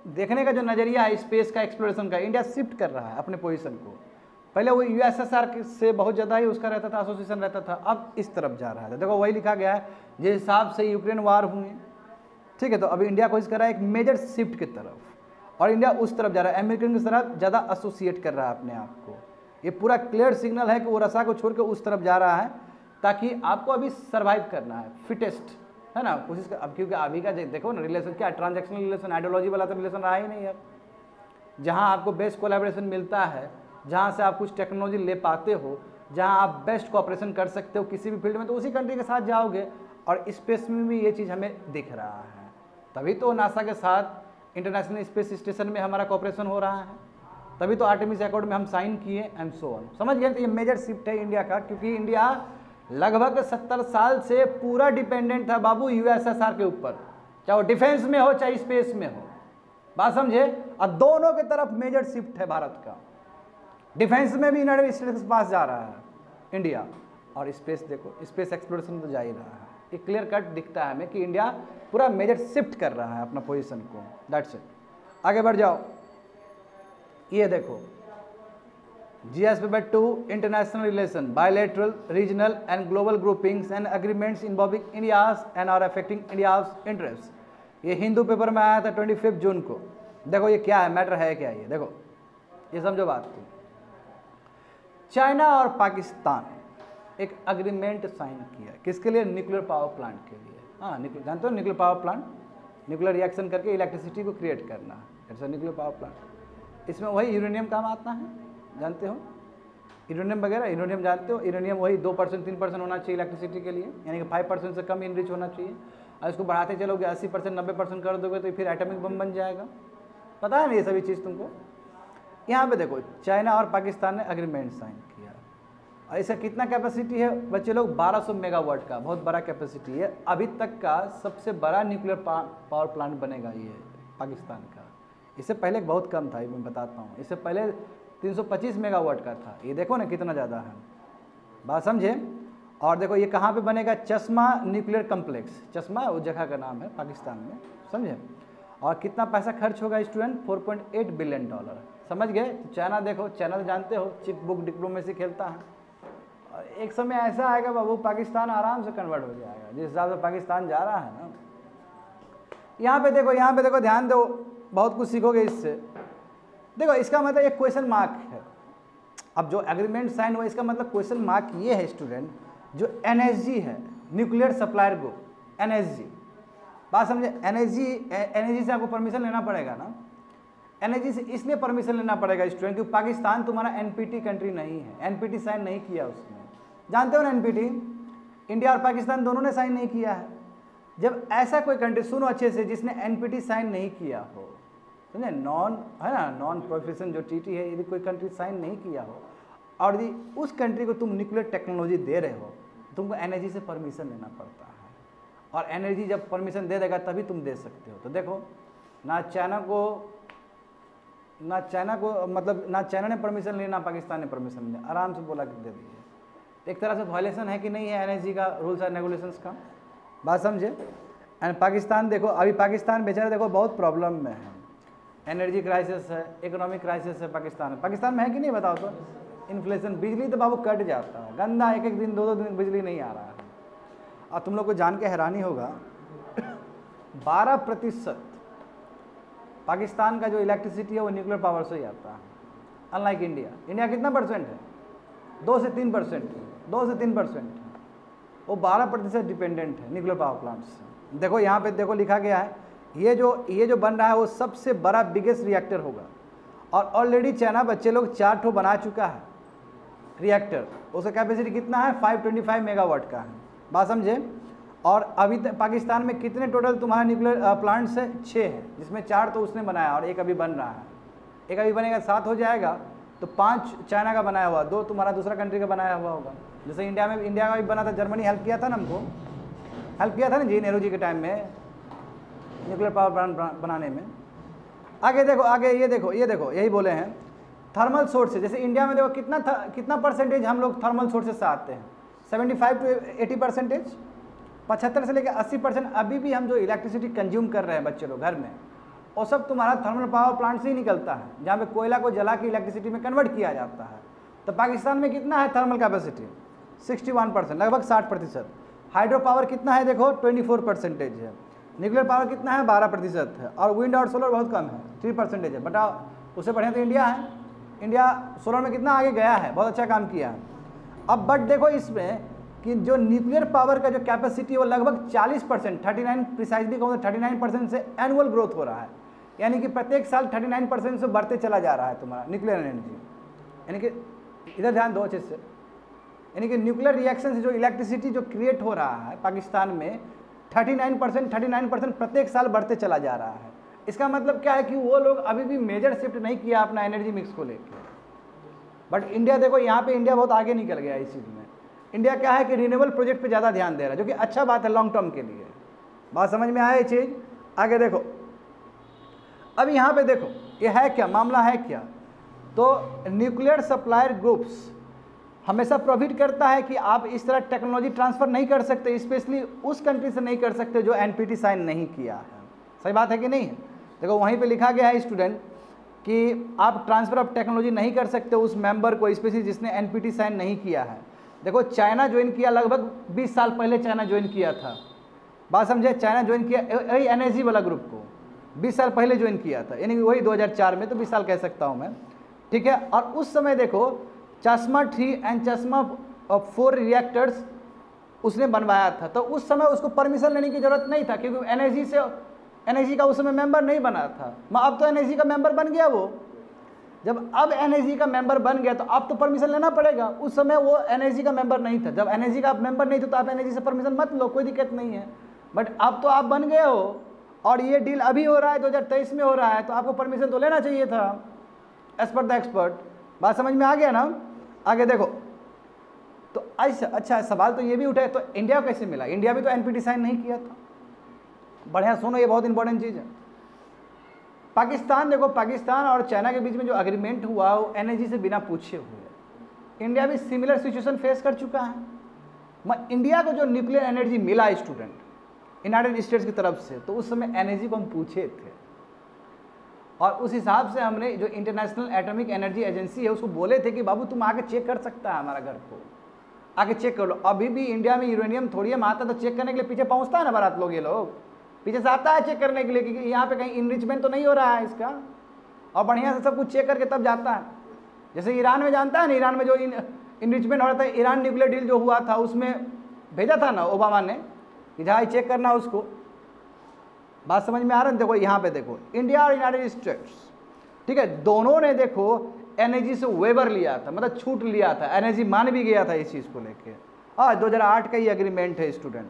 देखने का जो नज़रिया है स्पेस का एक्सप्लोरेशन का, इंडिया शिफ्ट कर रहा है अपने पोजीशन को। पहले वो यूएसएसआर से बहुत ज़्यादा ही उसका रहता था, एसोसिएशन रहता था, अब इस तरफ जा रहा है। देखो वही लिखा गया है जिस हिसाब से यूक्रेन वार हुए, ठीक है, तो अभी इंडिया कोशिश कर रहा है एक मेजर शिफ्ट की तरफ। और इंडिया उस तरफ जा रहा है, अमेरिकन की तरफ ज़्यादा एसोसिएट कर रहा है अपने आप को। ये पूरा क्लियर सिग्नल है कि वो रसा को छोड़ के उस तरफ जा रहा है, ताकि आपको अभी सर्वाइव करना है, फिटेस्ट है ना, कोशिश कर। अब क्योंकि अभी का देखो ना रिलेशन क्या, ट्रांजैक्शनल रिलेशन, आइडियोलॉजी वाला तो रिलेशन रहा ही नहीं अब। जहाँ आपको बेस्ट कोलैबोरेशन मिलता है, जहाँ से आप कुछ टेक्नोलॉजी ले पाते हो, जहाँ आप बेस्ट कोऑपरेशन कर सकते हो किसी भी फील्ड में, तो उसी कंट्री के साथ जाओगे। और स्पेस में भी ये चीज़ हमें दिख रहा है, तभी तो नासा के साथ इंटरनेशनल स्पेस स्टेशन में हमारा कोऑपरेशन हो रहा है, तभी तो आर्टेमिस अकॉर्ड में हम साइन किए एंड सो ऑन। समझ गए? तो ये मेजर शिफ्ट है इंडिया का, क्योंकि इंडिया लगभग 70 साल से पूरा डिपेंडेंट था बाबू यूएसएसआर के ऊपर, चाहे वो डिफेंस में हो चाहे स्पेस में हो। बात समझे? और दोनों की तरफ मेजर शिफ्ट है भारत का। डिफेंस में भी यूनाइटेड स्टेट्स के पास जा रहा है इंडिया, और स्पेस देखो, स्पेस एक्सप्लोरेशन तो जा ही रहा है। ये क्लियर कट दिखता है हमें कि इंडिया पूरा मेजर शिफ्ट कर रहा है अपना पोजीशन को। That's it. आगे बढ़ जाओ, ये देखो GS paper 2 international relation, bilateral, regional and global groupings and agreements involving India's and are affecting India's interest. ये हिंदू पेपर में आया था 25 जून को। देखो ये क्या है, मैटर है क्या, ये देखो, ये समझो बात को। चाइना और पाकिस्तान एक अग्रीमेंट साइन किया, किसके लिए? न्यूक्लियर पावर प्लांट के लिए। हाँ, जानते हो nuclear power plant, nuclear reaction करके इलेक्ट्रिसिटी को क्रिएट करना, ऐसा न्यूक्लियर पावर प्लांट। इसमें वही यूरेनियम काम आता है, जानते हो, यूरेनियम वगैरह। यूरेनियम जानते हो, यूरेनियम वही 2% 3% होना चाहिए इलेक्ट्रिसिटी के लिए, यानी कि 5% से कम इनरिच होना चाहिए। और इसको बढ़ाते चलोगे 80% 90% कर दोगे तो फिर एटॉमिक बम बन जाएगा। पता है ना ये सभी चीज़ तुमको? यहाँ पे देखो, चाइना और पाकिस्तान ने अग्रीमेंट साइन किया, और इसका कितना कैपेसिटी है बच्चे लोग? 1200 मेगावाट का, बहुत बड़ा कैपेसिटी है। अभी तक का सबसे बड़ा न्यूक्लियर पावर प्लांट बनेगा ये पाकिस्तान का। इससे पहले बहुत कम था, मैं बताता हूँ। इससे पहले 325 मेगावाट का था। ये देखो ना कितना ज़्यादा है, बात समझे? और देखो ये कहाँ पे बनेगा? चश्मा न्यूक्लियर कम्प्लेक्स, चश्मा वो जगह का नाम है पाकिस्तान में, समझे? और कितना पैसा खर्च होगा स्टूडेंट? $4.8 बिलियन। समझ गए? तो चाइना देखो, चाइना जानते हो चिक बुक डिप्लोमेसी खेलता है, और एक समय ऐसा आएगा बाबू पाकिस्तान आराम से कन्वर्ट हो जाएगा, जिस हिसाब से पाकिस्तान जा रहा है ना। यहाँ पे देखो, यहाँ पे देखो, ध्यान दो, बहुत कुछ सीखोगे इससे। देखो इसका मतलब एक क्वेश्चन मार्क है। अब जो एग्रीमेंट साइन हुआ इसका मतलब क्वेश्चन मार्क ये है स्टूडेंट, जो एनएसजी है, न्यूक्लियर सप्लायर ग्रुप, एनएसजी, बात समझे? एनएसजी से आपको परमिशन लेना पड़ेगा ना। एनएसजी से इसलिए परमिशन लेना पड़ेगा स्टूडेंट क्योंकि पाकिस्तान तुम्हारा एनपीटी कंट्री नहीं है, एनपीटी साइन नहीं किया उसने। जानते हो ना एनपीटी? इंडिया और पाकिस्तान दोनों ने साइन नहीं किया है। जब ऐसा कोई कंट्री, सुनो अच्छे से, जिसने एनपीटी साइन नहीं किया हो, समझे, नॉन है ना, नॉन प्रोफेशन जो टीटी है, यदि कोई कंट्री साइन नहीं किया हो और यदि उस कंट्री को तुम न्यूक्लियर टेक्नोलॉजी दे रहे हो, तुमको एनर्जी से परमिशन लेना पड़ता है, और एनर्जी जब परमिशन दे देगा तभी तुम दे सकते हो। तो देखो ना चाइना को मतलब ना चाइना ने परमिशन लिया ना पाकिस्तान ने परमिशन लिया, आराम से बोला कि दे दिए। एक तरह से वायलेशन है कि नहीं है एनर्जी का रूल्स एंड रेगुलेशंस का, बात समझे? एंड पाकिस्तान देखो, अभी पाकिस्तान बेचारा देखो बहुत प्रॉब्लम में है, एनर्जी क्राइसिस है, इकोनॉमिक क्राइसिस है पाकिस्तान में है कि नहीं बताओ तो? इन्फ्लेशन, बिजली तो बाबू कट जाता है गंदा, एक दिन 2 दिन बिजली नहीं आ रहा है। और तुम लोग को जान के हैरानी होगा 12% पाकिस्तान का जो इलेक्ट्रिसिटी है वो न्यूक्लियर पावर से ही आता है, अनलाइक इंडिया कितना परसेंट है? 2 से 3%, वो 12% डिपेंडेंट है न्यूक्लियर पावर प्लांट से। देखो यहाँ पे देखो लिखा गया है, ये जो बन रहा है वो सबसे बड़ा बिगेस्ट रिएक्टर होगा, और ऑलरेडी चाइना बच्चे लोग 4 ठो बना चुका है रिएक्टर। उसका कैपेसिटी कितना है? 525 मेगावाट का है, बात समझे? और अभी तक पाकिस्तान में कितने टोटल तुम्हारा न्यूक्लियर प्लांट्स है? 6 है, जिसमें 4 तो उसने बनाया और एक अभी बन रहा है। एक अभी बनेगा, 7 हो जाएगा, तो 5 चाइना का बनाया हुआ, 2 तुम्हारा दूसरा कंट्री का बनाया हुआ होगा। जैसे इंडिया का भी बना था, जर्मनी हेल्प किया था ना, हमको हेल्प किया था ना जी, नेहरू जी के टाइम में न्यूक्लियर पावर प्लांट बनाने में। आगे देखो, आगे ये देखो यही बोले हैं थर्मल सोर्स से। जैसे इंडिया में देखो कितना परसेंटेज हम लोग थर्मल सोर्सेज से आते हैं? 75 to 80%, 75 से लेकर 80% अभी भी हम जो इलेक्ट्रिसिटी कंज्यूम कर रहे हैं बच्चे लोग घर में, वो सब तुम्हारा थर्मल पावर प्लांट से ही निकलता है, जहाँ पे कोयला को जला के इलेक्ट्रिसिटी में कन्वर्ट किया जाता है। तो पाकिस्तान में कितना है थर्मल कैपेसिटी? 61%, लगभग 60%। हाइड्रो पावर कितना है? देखो 24% है। न्यूक्लियर पावर कितना है? 12% है। और विंड और सोलर बहुत कम है। 3% है, बट उससे बढ़िया तो इंडिया है। इंडिया सोलर में कितना आगे गया है, बहुत अच्छा काम किया है। अब बट देखो इसमें कि जो न्यूक्लियर पावर का जो कैपेसिटी है वो लगभग 40%, 39 प्रिसाइजली कहूँ तो 39% से एनुअल ग्रोथ हो रहा है, यानी कि प्रत्येक साल 39% से बढ़ते चला जा रहा है तुम्हारा न्यूक्लियर एनर्जी। यानी कि इधर ध्यान दो अच्छे से, यानी कि न्यूक्लियर रिएक्शन से जो इलेक्ट्रिसिटी जो क्रिएट हो रहा है पाकिस्तान में 39% प्रत्येक साल बढ़ते चला जा रहा है। इसका मतलब क्या है कि वो लोग अभी भी मेजर शिफ्ट नहीं किया अपना एनर्जी मिक्स को लेकर। बट इंडिया देखो यहाँ पे इंडिया बहुत आगे निकल गया इस चीज़ में। इंडिया क्या है कि रिन्यूएबल प्रोजेक्ट पे ज़्यादा ध्यान दे रहा है, जो कि अच्छा बात है लॉन्ग टर्म के लिए। बात समझ में आया ये चीज़? आगे देखो, अब यहाँ पे देखो ये है क्या मामला है क्या, तो न्यूक्लियर सप्लायर ग्रुप्स हमेशा प्रोवाइड करता है कि आप इस तरह टेक्नोलॉजी ट्रांसफ़र नहीं कर सकते, स्पेशली उस कंट्री से नहीं कर सकते जो एनपीटी साइन नहीं किया है। सही बात है कि नहीं है? देखो वहीं पे लिखा गया है स्टूडेंट कि आप ट्रांसफ़र ऑफ टेक्नोलॉजी नहीं कर सकते उस मेंबर को, स्पेशली जिसने एनपीटी साइन नहीं किया है। देखो चाइना ज्वाइन किया, लगभग 20 साल पहले चाइना ज्वाइन किया था। बात समझे? चाइना ज्वाइन किया वही एनर्जी वाला ग्रुप को 20 साल पहले ज्वाइन किया था, यानी कि वही 2004 में, तो 20 साल कह सकता हूँ मैं, ठीक है। और उस समय देखो चश्मा 3 एंड चश्मा 4 रिएक्टर्स उसने बनवाया था, तो उस समय उसको परमिशन लेने की जरूरत नहीं था, क्योंकि एनर्जी का उस समय मेंबर नहीं बना था। अब तो एनर्जी का मेंबर बन गया वो। जब अब एनर्जी का मेंबर बन गया तो अब तो परमिशन लेना पड़ेगा। उस समय वो एनर्जी का मेंबर नहीं था। जब एनर्जी का मेंबर नहीं था तो आप एनर्जी से परमिशन मत लो, कोई दिक्कत नहीं है। बट अब तो आप बन गए हो और ये डील अभी हो रहा है, 2023 में हो रहा है, तो आपको परमिशन तो लेना चाहिए था एज पर द एक्सपर्ट। बात समझ में आ गया ना? आगे देखो, तो अच्छा सवाल तो ये भी उठा है, तो इंडिया को कैसे मिला? इंडिया भी तो एनपीटी साइन नहीं किया था। बढ़िया सुनो, ये बहुत इंपॉर्टेंट चीज़ है। पाकिस्तान देखो, पाकिस्तान और चाइना के बीच में जो एग्रीमेंट हुआ वो एनर्जी से बिना पूछे हुए। इंडिया भी सिमिलर सिचुएशन फेस कर चुका है। इंडिया को जो न्यूक्लियर एनर्जी मिला स्टूडेंट यूनाइटेड स्टेट्स की तरफ से, तो उस समय एनर्जी को हम पूछे थे और उस हिसाब से हमने जो इंटरनेशनल एटॉमिक एनर्जी एजेंसी है उसको बोले थे कि बाबू तुम आके चेक कर सकता है हमारा घर को, आके चेक कर लो। अभी भी इंडिया में यूरेनियम थोड़ियम आता है तो चेक करने के लिए पीछे पहुंचता है ना बारात लोग, ये लोग पीछे से आता है चेक करने के लिए कि यहाँ पे कहीं इनरिचमेंट तो नहीं हो रहा है इसका, और बढ़िया से सब कुछ चेक करके तब जाता है। जैसे ईरान में जानता है ना, ईरान में जो इनरिचमेंट हो रहा था, ईरान न्यूक्लियर डील जो हुआ था उसमें भेजा था ना ओबामा ने कि जहाँ चेक करना उसको। बात समझ में आ रहा है? देखो यहाँ पे देखो, इंडिया और यूनाइटेड स्टेट्स, ठीक है, दोनों ने देखो एनर्जी से वेवर लिया था, मतलब छूट लिया था, एनर्जी मान भी गया था इस चीज़ को लेके। और 2008 का ये एग्रीमेंट है स्टूडेंट,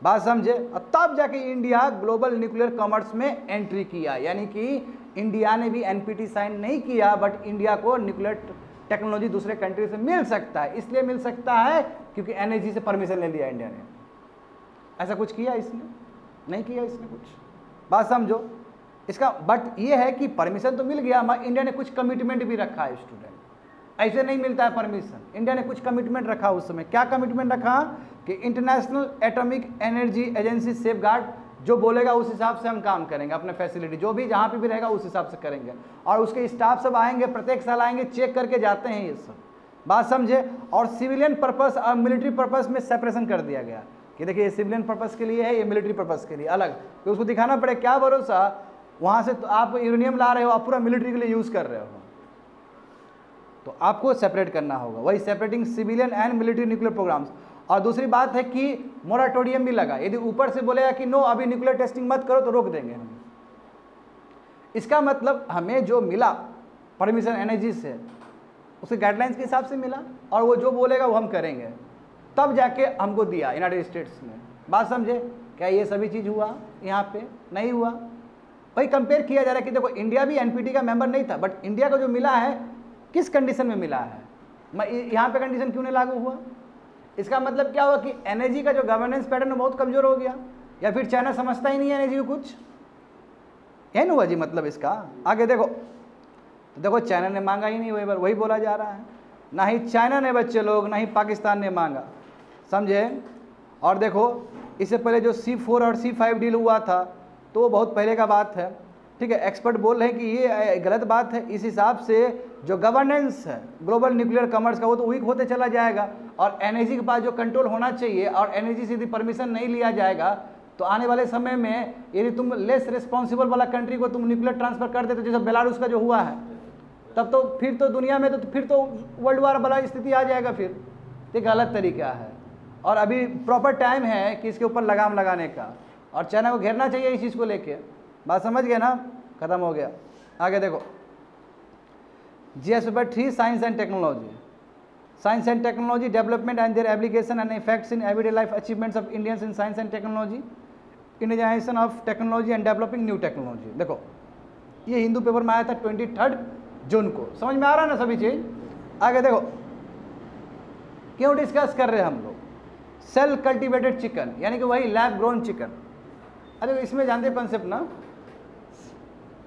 बात समझे। और तब जाके इंडिया ग्लोबल न्यूक्लियर कॉमर्स में एंट्री किया, यानी कि इंडिया ने भी एनपीटी साइन नहीं किया, बट इंडिया को न्यूक्लियर टेक्नोलॉजी दूसरे कंट्री से मिल सकता है। इसलिए मिल सकता है क्योंकि एनर्जी से परमिशन ले लिया इंडिया ने। ऐसा कुछ किया इसने? नहीं किया इसने कुछ। बात समझो इसका। बट ये है कि परमिशन तो मिल गया, मगर इंडिया ने कुछ कमिटमेंट भी रखा है स्टूडेंट। ऐसे नहीं मिलता है परमिशन, इंडिया ने कुछ कमिटमेंट रखा उस समय। क्या कमिटमेंट रखा? कि international atomic energy agency safeguard जो बोलेगा उस हिसाब से हम काम करेंगे, अपने फैसिलिटी जो भी जहाँ पे भी रहेगा उस हिसाब से करेंगे। और उसके स्टाफ सब आएंगे, प्रत्येक साल आएंगे, चेक करके जाते हैं ये सब। बात समझे। और सिविलियन पर्पस और मिलिट्री पर्पस में सेपरेशन कर दिया गया कि देखिए ये सिविलियन पर्पस के लिए है, ये मिलिट्री पर्पस के लिए अलग। तो उसको दिखाना पड़े क्या भरोसा वहाँ से तो आप यूरेनियम ला रहे हो, आप पूरा मिलिट्री के लिए यूज़ कर रहे हो, तो आपको सेपरेट करना होगा। वही separating civilian and military nuclear programmes. और दूसरी बात है कि मोराटोरियम भी लगा, यदि ऊपर से बोलेगा कि नो अभी न्यूक्लियर टेस्टिंग मत करो तो रोक देंगे हम। इसका मतलब हमें जो मिला परमिशन एनर्जी से उसके गाइडलाइंस के हिसाब से मिला, और वो जो बोलेगा वो हम करेंगे, तब जाके हमको दिया यूनाइटेड स्टेट्स ने। बात समझे। क्या ये सभी चीज़ हुआ? यहाँ पे नहीं हुआ। वही कंपेयर किया जा रहा है कि देखो इंडिया भी एनपीटी का मेंबर नहीं था, बट इंडिया को जो मिला है किस कंडीशन में मिला है, यहाँ पे कंडीशन क्यों नहीं लागू हुआ? इसका मतलब क्या हुआ कि एनर्जी का जो गवर्नेंस पैटर्न बहुत कमजोर हो गया, या फिर चाइना समझता ही नहीं है एनर्जी को कुछ, यही हुआ जी मतलब इसका। आगे देखो, तो देखो चाइना ने मांगा ही नहीं, वही बोला जा रहा है। ना ही चाइना ने बच्चे लोग, ना ही पाकिस्तान ने मांगा, समझे। और देखो इससे पहले जो C4 और C5 डील हुआ था तो वो बहुत पहले का बात है, ठीक है। एक्सपर्ट बोल रहे हैं कि ये गलत बात है। इस हिसाब से जो गवर्नेंस है ग्लोबल न्यूक्लियर कॉमर्स का वो तो वीक होते चला जाएगा, और एनर्जी के पास जो कंट्रोल होना चाहिए, और एनर्जी से यदि परमिशन नहीं लिया जाएगा तो आने वाले समय में यदि तुम लेस रिस्पॉन्सिबल वाला कंट्री को तुम न्यूक्लियर ट्रांसफर कर देते, जैसे बेलारूस का जो हुआ है, तब तो फिर तो दुनिया में तो फिर तो वर्ल्ड वार वाला स्थिति आ जाएगा। फिर ये गलत तरीका है, और अभी प्रॉपर टाइम है कि इसके ऊपर लगाम लगाने का, और चाइना को घेरना चाहिए इस चीज़ को लेके। बात समझ गए ना? खत्म हो गया। आगे देखो, GS paper 3 science and technology. Science and technology development and their application and effects in everyday life achievements of Indians in science and technology, Indianisation of technology and developing new technology. देखो ये Hindu paper में आया था 23 जून को। समझ में आ रहा है ना सभी चीज़? आगे देखो, क्यों डिस्कस कर रहे हैं हम लोग? सेल कल्टिवेटेड चिकन, यानी कि वही लैब ग्रोन चिकन। अरे इसमें जानते कॉन्सेप्ट ना,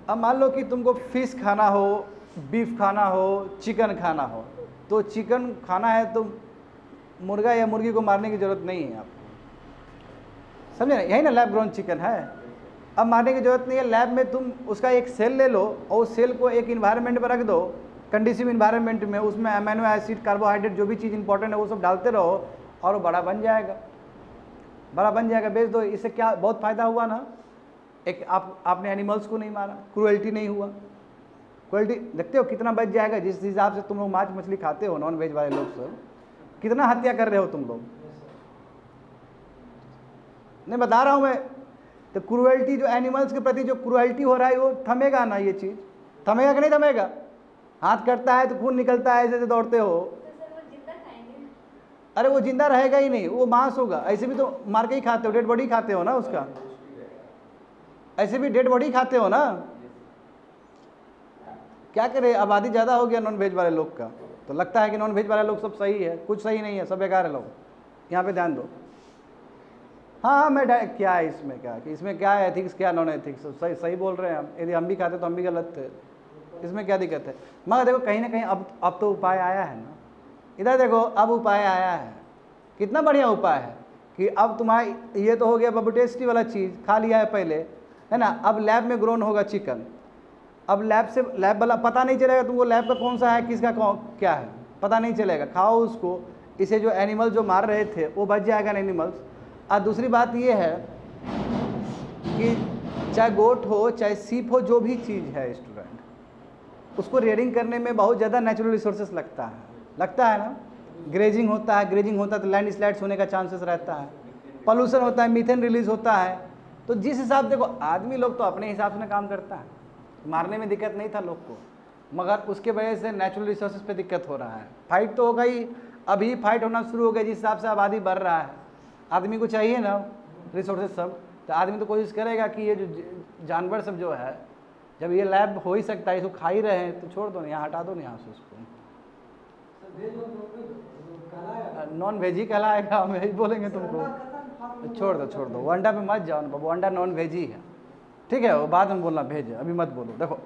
अब मान लो कि तुमको फिश खाना हो, बीफ खाना हो, चिकन खाना हो, तो चिकन खाना है तो मुर्गा या मुर्गी को मारने की ज़रूरत नहीं है आपको, समझे ना? यही ना लैब ग्रोन चिकन है। अब मारने की ज़रूरत नहीं है। लैब में तुम उसका एक सेल ले लो और उस सेल को एक इन्वायरमेंट में रख दो, कंडीसिव इन्वायरमेंट में, उसमें अमीनो एसिड, कार्बोहाइड्रेट, जो भी चीज़ इंपॉर्टेंट है वो सब डालते रहो और वो बड़ा बन जाएगा, बड़ा बन जाएगा, बेच दो। इससे क्या बहुत फ़ायदा हुआ ना? एक आपने एनिमल्स को नहीं मारा, क्रूएल्टी नहीं हुआ। क्रूएल्टी देखते हो कितना बच जाएगा? जिस हिसाब से तुम लोग मांस मछली खाते हो, नॉन वेज वाले लोग सब, कितना हत्या कर रहे हो तुम लोग। नहीं बता रहा हूँ मैं, तो क्रूएल्टी जो एनिमल्स के प्रति जो क्रूएल्टी हो रहा है वो थमेगा ना? ये चीज़ थमेगा कि नहीं थमेगा? हाथ कटता है तो खून निकलता है, ऐसे दौड़ते हो। अरे वो जिंदा रहेगा ही नहीं, वो मांस होगा। ऐसे भी तो मार के ही खाते हो, डेड बॉडी खाते हो ना उसका, ऐसे भी डेड बॉडी खाते हो ना। क्या करें, आबादी ज़्यादा हो गया नॉन वेज वाले लोग का, तो लगता है कि नॉन वेज वाले लोग सब सही है। कुछ सही नहीं है, सब बेकार है लोग। यहाँ पे ध्यान दो। हाँ मैं क्या है इसमें, क्या कि इसमें क्या है एथिक्स, क्या नॉन एथिक्स? सही सही बोल रहे हैं हम। यदि हम भी खाते तो हम भी गलत थे, इसमें क्या दिक्कत है? मगर देखो कहीं ना कहीं अब तो उपाय आया है ना। इधर देखो, अब उपाय आया है। कितना बढ़िया उपाय है कि अब तुम्हारा ये तो हो गया बबू टेस्टी वाला चीज़, खा लिया है पहले, है ना। अब लैब में ग्रोन होगा चिकन। अब लैब वाला पता नहीं चलेगा तुमको लैब का कौन सा है, किसका क्या है, पता नहीं चलेगा। खाओ उसको। इसे जो एनिमल जो मार रहे थे वो बच जाएगा ना एनिमल्स। और दूसरी बात ये है कि चाहे गोट हो चाहे सीप हो, जो भी चीज़ है स्टूडेंट, उसको रेयरिंग करने में बहुत ज़्यादा नेचुरल रिसोर्सेस लगता है ना। ग्रेजिंग होता है तो लैंड स्लाइड्स होने का चांसेस रहता है, पॉल्यूशन होता है, मीथेन रिलीज होता है। तो जिस हिसाब से देखो, आदमी लोग तो अपने हिसाब से काम करता है, मारने में दिक्कत नहीं था लोग को, मगर उसके वजह से नेचुरल रिसोर्सेज पे दिक्कत हो रहा है। फाइट तो होगा ही, अभी फाइट होना शुरू हो गया जिस हिसाब से आबादी बढ़ रहा है। आदमी को चाहिए ना रिसोर्सेज सब, तो आदमी तो कोशिश करेगा कि ये जो जानवर सब जो है, जब ये लैब हो ही सकता है, इसको खा ही रहे हैं, तो छोड़ दो ना, यहाँ हटा दो ना यहाँ से उसको। नॉन वेज ही कहलाएगा, हम वेज बोलेंगे तुमको। छोड़ दो, वो अंडा पे मत जाओ ना बाबू, अंडा नॉन वेज ही है, ठीक है। वो बाद में बोलना भेज, अभी मत बोलो। देखो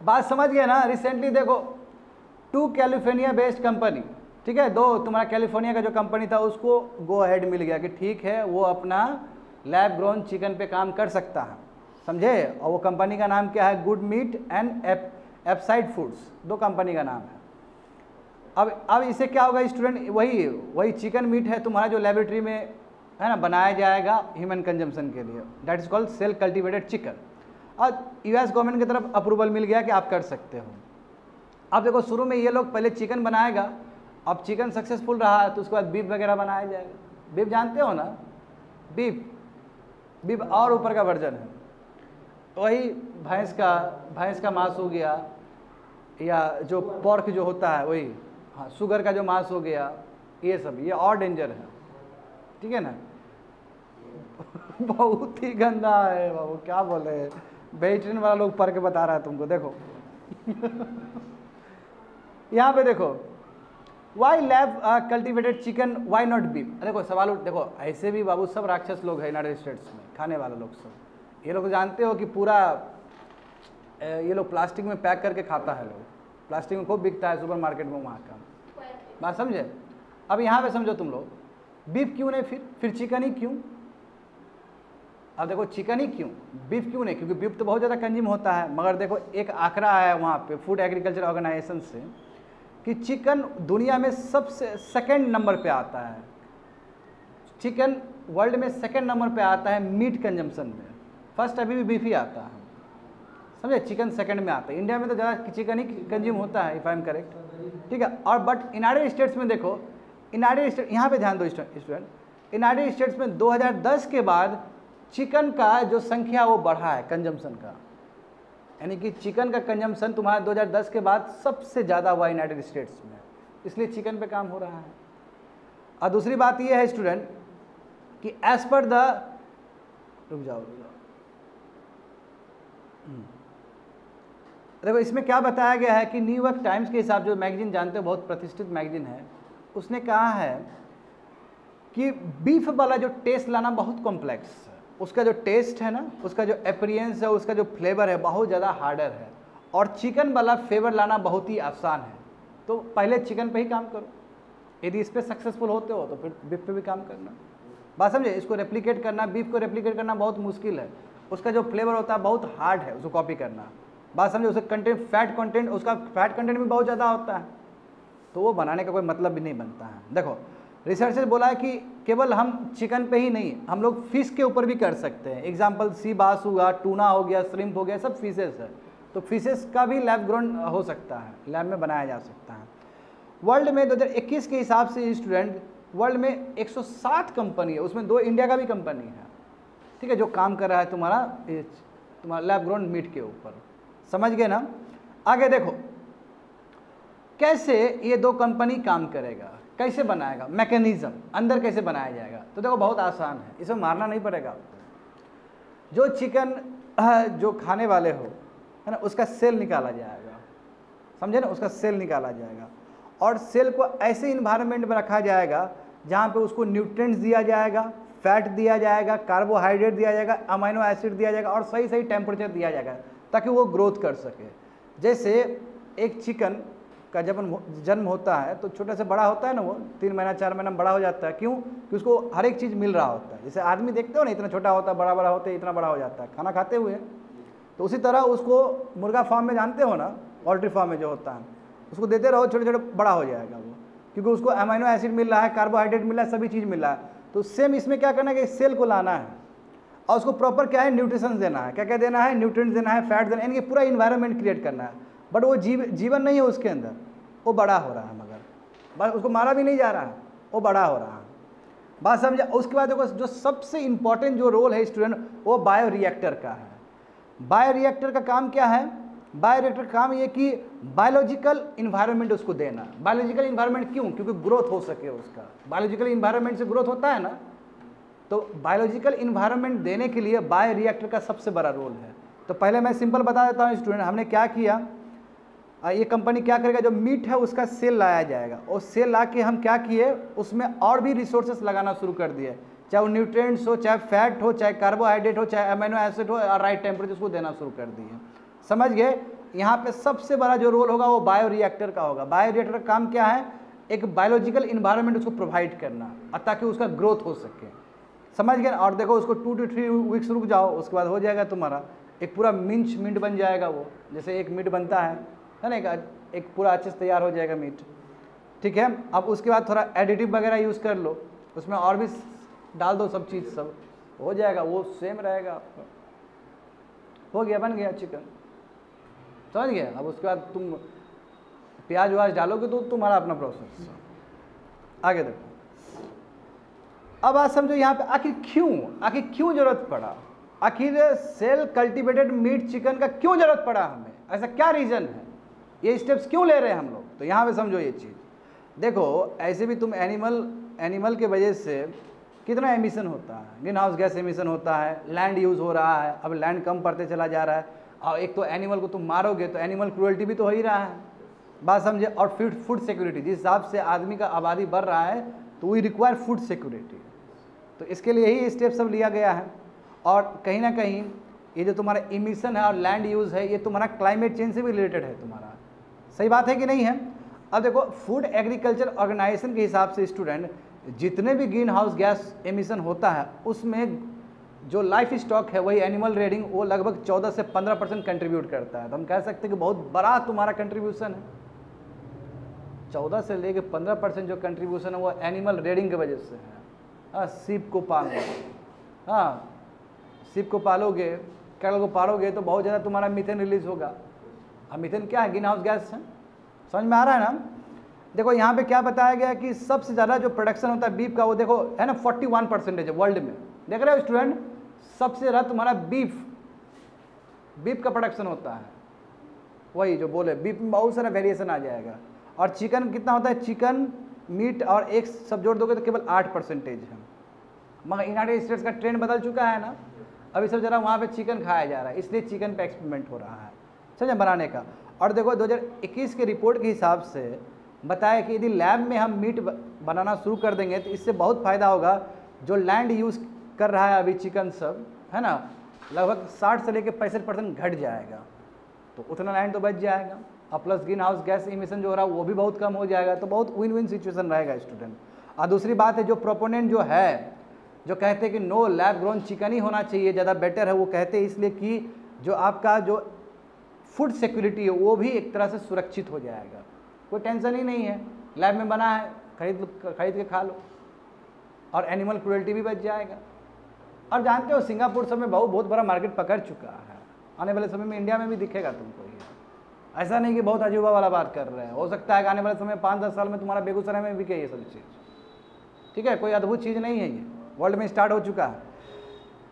बात समझ गए ना। रिसेंटली देखो 2 कैलिफोर्निया बेस्ड कंपनी, ठीक है, 2 तुम्हारा कैलिफोर्निया का जो कंपनी था उसको गो अहेड मिल गया कि ठीक है वो अपना लैब ग्रोन चिकन पे काम कर सकता है, समझे। और वो कंपनी का नाम क्या है? Good Meat and Upside Foods, 2 company का नाम है। अब इससे क्या होगा स्टूडेंट? वही चिकन मीट है तुम्हारा जो लेबोरेटरी में है ना बनाया जाएगा ह्यूमन कंजम्पशन के लिए, that is called cell cultivated chicken. और यूएस गवर्नमेंट की तरफ अप्रूवल मिल गया कि आप कर सकते हो। अब देखो शुरू में ये लोग पहले चिकन बनाएगा, अब चिकन सक्सेसफुल रहा है तो उसके बाद बीफ वगैरह बनाया जाएगा। बीफ जानते हो ना, बीफ और ऊपर का वर्जन है, वही भैंस का मांस हो गया, या जो पोर्क जो होता है वही, हाँ शुगर का जो मांस हो गया, ये सब, ये और डेंजर है, ठीक है ना। बहुत ही गंदा है बाबू, क्या बोले, वेजिटेरियन वाला लोग पढ़ के बता रहा है तुमको। देखो यहाँ पे देखो, why lab cultivated chicken, why not beef. देखो सवाल देखो, ऐसे भी बाबू सब राक्षस लोग हैं यूनाइटेड स्टेट्स में, खाने वाले लोग सब। ये लोग जानते हो कि पूरा ये लोग प्लास्टिक में पैक करके खाता है, लोग प्लास्टिक में खूब बिकता है सुपर मार्केट में वहाँ का, बात समझे। अब यहाँ पे समझो तुम लोग, बीफ क्यों नहीं, फिर चिकन ही क्यों? अब देखो चिकन ही क्यों, बीफ क्यों नहीं? क्योंकि बीफ तो बहुत ज़्यादा कंज्यूम होता है, मगर देखो एक आंकड़ा है वहाँ पे फूड एग्रीकल्चर ऑर्गेनाइजेशन से कि चिकन दुनिया में सबसे 2nd नंबर पे आता है। चिकन वर्ल्ड में सेकंड नंबर पे आता है मीट कंजम्पशन में, फर्स्ट अभी भी बीफ ही आता है, समझे, चिकन सेकंड में आता है। इंडिया में तो ज़्यादा चिकन ही कंज्यूम होता है, इफ़ आई एम करेक्ट, ठीक है। और बट यूनाइटेड स्टेट्स में देखो, यूनाइटेड स्टेट, यहाँ पे ध्यान दो स्टूडेंट, यूनाइटेड स्टेट्स में 2010 के बाद चिकन का जो संख्या वो बढ़ा है कंजम्पशन का, यानी कि चिकन का कंजम्पशन तुम्हारा 2010 के बाद सबसे ज़्यादा हुआ यूनाइटेड स्टेट्स में, इसलिए चिकन पे काम हो रहा है। और दूसरी बात ये है स्टूडेंट कि एज पर द, रुक जाओ देखो इसमें क्या बताया गया है कि न्यूयॉर्क टाइम्स के हिसाब, जो मैगजीन जानते हो बहुत प्रतिष्ठित मैगजीन है, उसने कहा है कि बीफ वाला जो टेस्ट लाना बहुत कॉम्प्लेक्स है, उसका जो टेस्ट है ना, उसका जो अपीयरेंस है, उसका जो फ्लेवर है बहुत ज़्यादा हार्डर है, और चिकन वाला फ्लेवर लाना बहुत ही आसान है। तो पहले चिकन पे ही काम करो, यदि इस पर सक्सेसफुल होते हो तो फिर बीफ पे भी काम करना। बात समझे, इसको रेप्लिकेट करना, बीफ को रेप्लिकेट करना बहुत मुश्किल है, उसका जो फ्लेवर होता है बहुत हार्ड है उसको कॉपी करना। बात समझे, उसका कंटेंट, फैट कंटेंट, उसका फैट कंटेंट भी बहुत ज़्यादा होता है, तो वो बनाने का कोई मतलब भी नहीं बनता है। देखो रिसर्चर बोला है कि केवल हम चिकन पे ही नहीं, हम लोग फिश के ऊपर भी कर सकते हैं। एग्जाम्पल सी बास हुआ, टूना हो गया, श्रिम्प हो गया, सब फिशेस है, तो फिशेस का भी लैब ग्रोन हो सकता है, लैब में बनाया जा सकता है। वर्ल्ड में 2021 के हिसाब से स्टूडेंट वर्ल्ड में 107 कंपनी है, उसमें 2 इंडिया का भी कंपनी है, ठीक है, जो काम कर रहा है तुम्हारा लैब ग्रोन मीट के ऊपर, समझ गए ना। आगे देखो कैसे ये 2 कंपनी काम करेगा, कैसे बनाएगा, मैकेनिज्म अंदर कैसे बनाया जाएगा। तो देखो बहुत आसान है, इसमें मारना नहीं पड़ेगा आपको। जो चिकन जो खाने वाले हो है ना, उसका सेल निकाला जाएगा, समझे ना, उसका सेल निकाला जाएगा, और सेल को ऐसे इन्वायरमेंट में रखा जाएगा जहाँ पे उसको न्यूट्रिएंट्स दिया जाएगा, फैट दिया जाएगा, कार्बोहाइड्रेट दिया जाएगा, अमीनो एसिड दिया जाएगा, और सही सही टेम्परेचर दिया जाएगा ताकि वो ग्रोथ कर सके। जैसे एक चिकन का जब जन्म होता है तो छोटा से बड़ा होता है ना, वो 3 महीना 4 महीना में बड़ा हो जाता है, क्यों कि उसको हर एक चीज़ मिल रहा होता है। जैसे आदमी देखते हो ना, इतना छोटा होता है, बड़ा बड़ा होता है, इतना बड़ा हो जाता है खाना खाते हुए, तो उसी तरह उसको मुर्गा फार्म में जानते हो ना, पोल्ट्री फार्म में जो होता है, उसको देते रहो, छोटे छोटे बड़ा हो जाएगा वो, क्योंकि उसको अमीनो एसिड मिल रहा है, कार्बोहाइड्रेट मिल रहा है, सभी चीज़ मिल रहा है। तो सेम इसमें क्या करना है कि सेल को लाना है और उसको प्रॉपर क्या है न्यूट्रिशन देना है, क्या क्या देना है, न्यूट्रिएंट्स देना है, फैट देना है, यानी कि पूरा इन्वायरमेंट क्रिएट करना है। बट वो जीवन नहीं है उसके अंदर, वो बड़ा हो रहा है, मगर बस उसको मारा भी नहीं जा रहा है, वो बड़ा हो रहा है। बात समझा। उसके बाद देखो जो सबसे इंपॉर्टेंट जो रोल है स्टूडेंट, वो बायोरिएक्टर का है। बायोरिएक्टर का काम क्या है, बायोरिएक्टर का काम ये कि बायोलॉजिकल इन्वायरमेंट उसको देना। बायोलॉजिकल इन्वायरमेंट क्यों, क्योंकि ग्रोथ हो सके उसका, बायोलॉजिकल इन्वायरमेंट से ग्रोथ होता है ना, तो बायोलॉजिकल इन्वायरमेंट देने के लिए बायोरिएक्टर का सबसे बड़ा रोल है। तो पहले मैं सिंपल बता देता हूँ स्टूडेंट, हमने क्या किया, ये कंपनी क्या करेगा, जो मीट है उसका सेल लाया जाएगा, और सेल ला के हम क्या किए, उसमें और भी रिसोर्सेस लगाना शुरू कर दिए, चाहे वो न्यूट्रिएंट्स हो, चाहे फैट हो, चाहे कार्बोहाइड्रेट हो, चाहे अमीनो एसिड हो, और राइट टेम्परेचर उसको देना शुरू कर दिए। समझ गए। यहाँ पे सबसे बड़ा जो रोल होगा वो बायोरिएक्टर का होगा। बायोरिएक्टर का काम क्या है, एक बायोलॉजिकल इन्वायरमेंट उसको प्रोवाइड करना, ताकि उसका ग्रोथ हो सके। समझ गए। और देखो उसको 2 to 3 वीक्स रुक जाओ, उसके बाद हो जाएगा तुम्हारा एक पूरा मीट बन जाएगा। वो जैसे एक मीट बनता है ना, एक पूरा अच्छे से तैयार हो जाएगा मीट, ठीक है। अब उसके बाद थोड़ा एडिटिव वगैरह यूज़ कर लो, उसमें और भी डाल दो, सब चीज़ सब हो जाएगा, वो सेम रहेगा आपका। हो गया, बन गया चिकन, समझ गया। अब उसके बाद तुम प्याज व्याज डालोगे तो तुम्हारा अपना प्रोसेस। आगे देखो, अब आज समझो यहाँ पे आखिर क्यों जरूरत पड़ा, आखिर सेल कल्टीवेटेड मीट चिकन का क्यों जरूरत पड़ा हमें, ऐसा क्या रीज़न है, ये स्टेप्स क्यों ले रहे हैं हम लोग। तो यहाँ पे समझो ये चीज़। देखो ऐसे भी तुम एनिमल के वजह से कितना एमिशन होता है, ग्रीन हाउस गैस एमिशन होता है, लैंड यूज़ हो रहा है, अब लैंड कम पड़ते चला जा रहा है, और एक तो एनिमल को तुम मारोगे तो एनिमल क्रूअल्टी भी तो हो ही रहा है। बात समझे। और फूड सिक्योरिटी, जिस हिसाब से आदमी का आबादी बढ़ रहा है तो वी रिक्वायर फूड सिक्योरिटी, तो इसके लिए ही स्टेप सब लिया गया है। और कहीं ना कहीं ये जो तुम्हारा इमिशन है और लैंड यूज़ है, ये तुम्हारा क्लाइमेट चेंज से भी रिलेटेड है तुम्हारा। सही बात है कि नहीं है। अब देखो फूड एग्रीकल्चर ऑर्गेनाइजेशन के हिसाब से स्टूडेंट, जितने भी ग्रीन हाउस गैस एमिशन होता है उसमें जो लाइफ स्टॉक है वही एनिमल रेडिंग, वो लगभग 14 से 15% कंट्रीब्यूट करता है। तो हम कह सकते हैं कि बहुत बड़ा तुम्हारा कंट्रीब्यूशन है। 14 से लेकर 15% जो कंट्रीब्यूशन है वो एनिमल रेडिंग की वजह से है सीप को पालो, हाँ सीप को पालोगे, कैटल को पालोगे तो बहुत ज़्यादा तुम्हारा मीथेन रिलीज होगा। अब मीथेन क्या है? ग्रीन हाउस गैस है। समझ में आ रहा है ना? देखो यहाँ पे क्या बताया गया कि सबसे ज़्यादा जो प्रोडक्शन होता है बीफ का, वो देखो है ना 41% है वर्ल्ड में। देख रहे हो स्टूडेंट, सबसे ज़्यादा तुम्हारा बीफ का प्रोडक्शन होता है। वही जो बोले, बीफ में बहुत सारा वेरिएशन आ जाएगा। और चिकन कितना होता है? चिकन मीट और एक सब जोड़ दोगे तो केवल 8% है। मगर यूनाइटेड स्टेट्स का ट्रेंड बदल चुका है ना, अभी सब ज़रा वहाँ पे चिकन खाया जा रहा है, इसलिए चिकन पे एक्सपेरिमेंट हो रहा है समझे बनाने का। और देखो 2021 के रिपोर्ट के हिसाब से बताया कि यदि लैब में हम मीट बनाना शुरू कर देंगे तो इससे बहुत फ़ायदा होगा। जो लैंड यूज़ कर रहा है अभी चिकन सब है ना, लगभग 60 से लेकर 65% घट जाएगा, तो उतना लैंड तो बच जाएगा। और plus green house gas emission जो हो रहा है वो भी बहुत कम हो जाएगा, तो बहुत विन विन सिचुएशन रहेगा स्टूडेंट। और दूसरी बात है, जो प्रोपोनेंट जो है जो कहते हैं कि नो लैब ग्रोन चिकन ही होना चाहिए, ज़्यादा बेटर है, वो कहते हैं इसलिए कि जो आपका जो फूड सिक्योरिटी है वो भी एक तरह से सुरक्षित हो जाएगा। कोई टेंशन ही नहीं है, लैब में बना है, खरीद के खा लो, और एनिमल क्रूएल्टी भी बच जाएगा। और जानते हो सिंगापुर सब में बहुत बड़ा मार्केट पकड़ चुका है, आने वाले समय में इंडिया में भी दिखेगा तुमको ये। ऐसा नहीं कि बहुत अजूबा वाला बात कर रहे हैं, हो सकता है कि आने वाले समय 5-10 साल में तुम्हारा बेगूसराय में बिके ये सब चीज़, ठीक है? कोई अद्भुत चीज़ नहीं है, ये वर्ल्ड में स्टार्ट हो चुका है।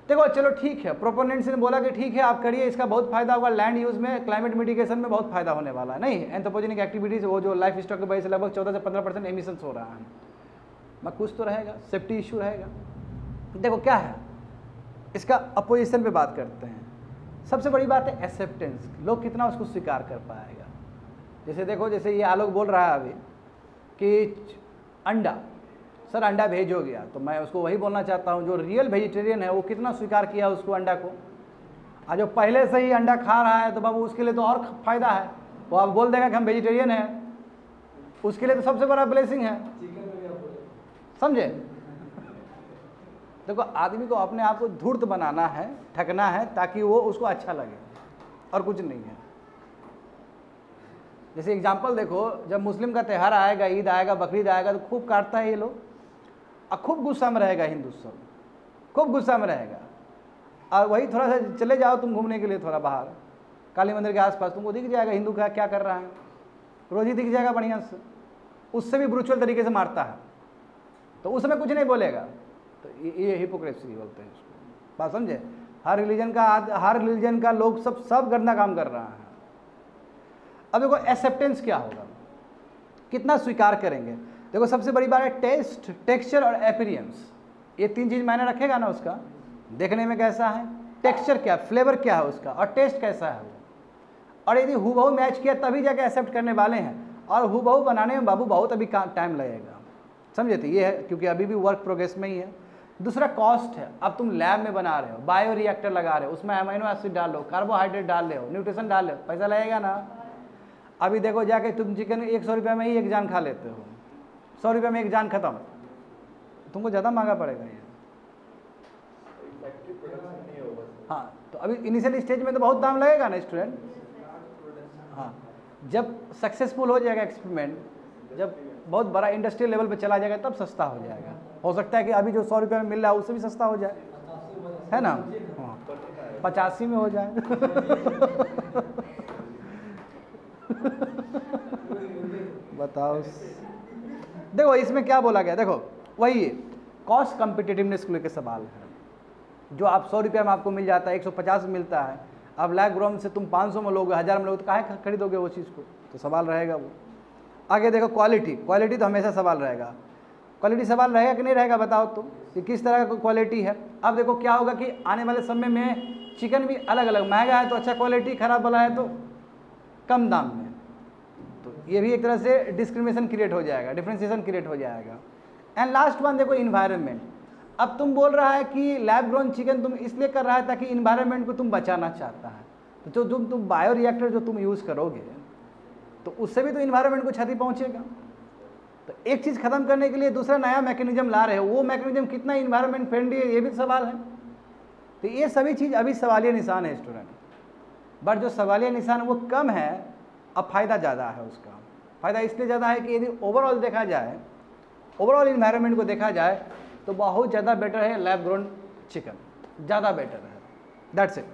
देखो चलो ठीक है, प्रोपोनेंट्स ने बोला कि ठीक है आप करिए, इसका बहुत फायदा होगा, लैंड यूज़ में, क्लाइमेट मिटिगेशन में बहुत फायदा होने वाला है। नहीं, एंथ्रोपोजेनिक एक्टिविटीज़ वो जो लाइफ स्टॉक की वजह से लगभग 14 से 15% एमिशंस हो रहा है, मैं कुछ तो रहेगा, सेफ्टी इशू रहेगा। देखो क्या है, इसका अपोजिशन पे बात करते हैं। सबसे बड़ी बात है एक्सेप्टेंस, लोग कितना उसको स्वीकार कर पाएगा। जैसे देखो, जैसे ये आलोक बोल रहा है अभी कि अंडा, सर अंडा भेज हो गया, तो मैं उसको वही बोलना चाहता हूँ, जो रियल वेजिटेरियन है वो कितना स्वीकार किया उसको अंडा को। और जो पहले से ही अंडा खा रहा है तो बाबू उसके लिए तो और फायदा है, वो आप बोल देगा कि हम वेजिटेरियन हैं, उसके लिए तो सबसे बड़ा ब्लेसिंग है, समझे? देखो आदमी को अपने आप को धूर्त बनाना है, ठगना है, ताकि वो उसको अच्छा लगे, और कुछ नहीं है। जैसे एग्जाम्पल देखो, जब मुस्लिम का त्यौहार आएगा, ईद आएगा, बकरीद आएगा, तो खूब काटता है ये लोग, और खूब गुस्सा में रहेगा हिंदू सब, खूब गुस्सा में रहेगा। और वही थोड़ा सा चले जाओ तुम घूमने के लिए थोड़ा बाहर, काली मंदिर के आसपास, तुमको दिख जाएगा हिंदू का क्या कर रहा है, रोज ही दिख जाएगा बढ़िया से, उससे भी ब्रूचुअल तरीके से मारता है, तो उसमें कुछ नहीं बोलेगा। तो ये हिपोक्रेसी बोलते हैं इसको, बात समझे? हर रिलीजन का लोग सब गंदा काम कर रहा है। अब देखो एक्सेप्टेंस क्या होगा, कितना स्वीकार करेंगे। देखो सबसे बड़ी बात है टेस्ट, टेक्सचर और अपीयरेंस, ये 3 चीज़ मायने रखेगा ना उसका, देखने में कैसा है, टेक्सचर क्या, फ्लेवर क्या है उसका, और टेस्ट कैसा है वो। और यदि हूबहू मैच किया तभी जाके एक्सेप्ट करने वाले हैं, और हूबहू बनाने में बाबू बहुत अभी टाइम लगेगा, समझे? तो ये है, क्योंकि अभी भी वर्क प्रोग्रेस में ही है। दूसरा कॉस्ट है, अब तुम लैब में बना रहे हो, बायो रिएक्टर लगा रहे हो, उसमें अमीनो एसिड डाल लो, कार्बोहाइड्रेट डाल रहे हो, न्यूट्रिशन डाल रहे हो, पैसा लगेगा ना। अभी देखो जाके तुम चिकन 100 रुपये में ही एक जान खा लेते हो, 100 रुपये में एक जान खत्म, तुमको ज़्यादा महंगा पड़ेगा ये। हाँ, तो अभी इनिशियल स्टेज में तो बहुत दाम लगेगा ना स्टूडेंट। हाँ, जब सक्सेसफुल हो जाएगा एक्सपेरिमेंट, जब बहुत बड़ा इंडस्ट्रियल लेवल पे चला जाएगा तब सस्ता हो जाएगा। हो सकता है कि अभी जो 100 रुपये में मिल रहा है उससे भी सस्ता हो जाए, है ना? हाँ, 85 में हो जाए। बताओ, देखो इसमें क्या बोला गया, देखो वही कॉस्ट कम्पिटिटिवनेस को लेकर सवाल है। जो आप 100 रुपये में आपको मिल जाता है, 150 में मिलता है, अब लैब ग्रोन से तुम 500 में लोगे, 1000 में लोगे, तो काहे खरीदोगे वो चीज़ को? तो सवाल रहेगा वो। आगे देखो क्वालिटी तो हमेशा सवाल रहेगा। क्वालिटी सवाल रहेगा कि नहीं रहेगा, बताओ तुम कि किस तरह का क्वालिटी है। अब देखो क्या होगा कि आने वाले समय में चिकन भी अलग अलग, महंगा है तो अच्छा क्वालिटी, खराब वाला है तो कम दाम में, तो ये भी एक तरह से डिस्क्रिमिनेशन क्रिएट हो जाएगा, डिफ्रेंशिएशन क्रिएट हो जाएगा। एंड लास्ट वन देखो इन्वायरमेंट। अब तुम बोल रहा है कि लैब ग्रोन चिकन तुम इसलिए कर रहा है ताकि इन्वायरमेंट को तुम बचाना चाहता है, तो जो तुम बायो रिएक्टर जो तुम यूज़ करोगे तो उससे भी तो इन्वायरमेंट को क्षति पहुंचेगा। तो एक चीज़ खत्म करने के लिए दूसरा नया मैकेनिज्म ला रहे हो, वो मैकेनिज्म कितना इन्वायरमेंट फ्रेंडली है ये भी सवाल है। तो ये सभी चीज़ अभी सवालिया निशान है स्टूडेंट, बट जो सवालिया निशान वो कम है, अब फ़ायदा ज़्यादा है उसका। फ़ायदा इसलिए ज़्यादा है कि यदि ओवरऑल देखा जाए, ओवरऑल इन्वायरमेंट को देखा जाए तो बहुत ज़्यादा बेटर है लैब ग्रोन चिकन, ज़्यादा बेटर है। That's it.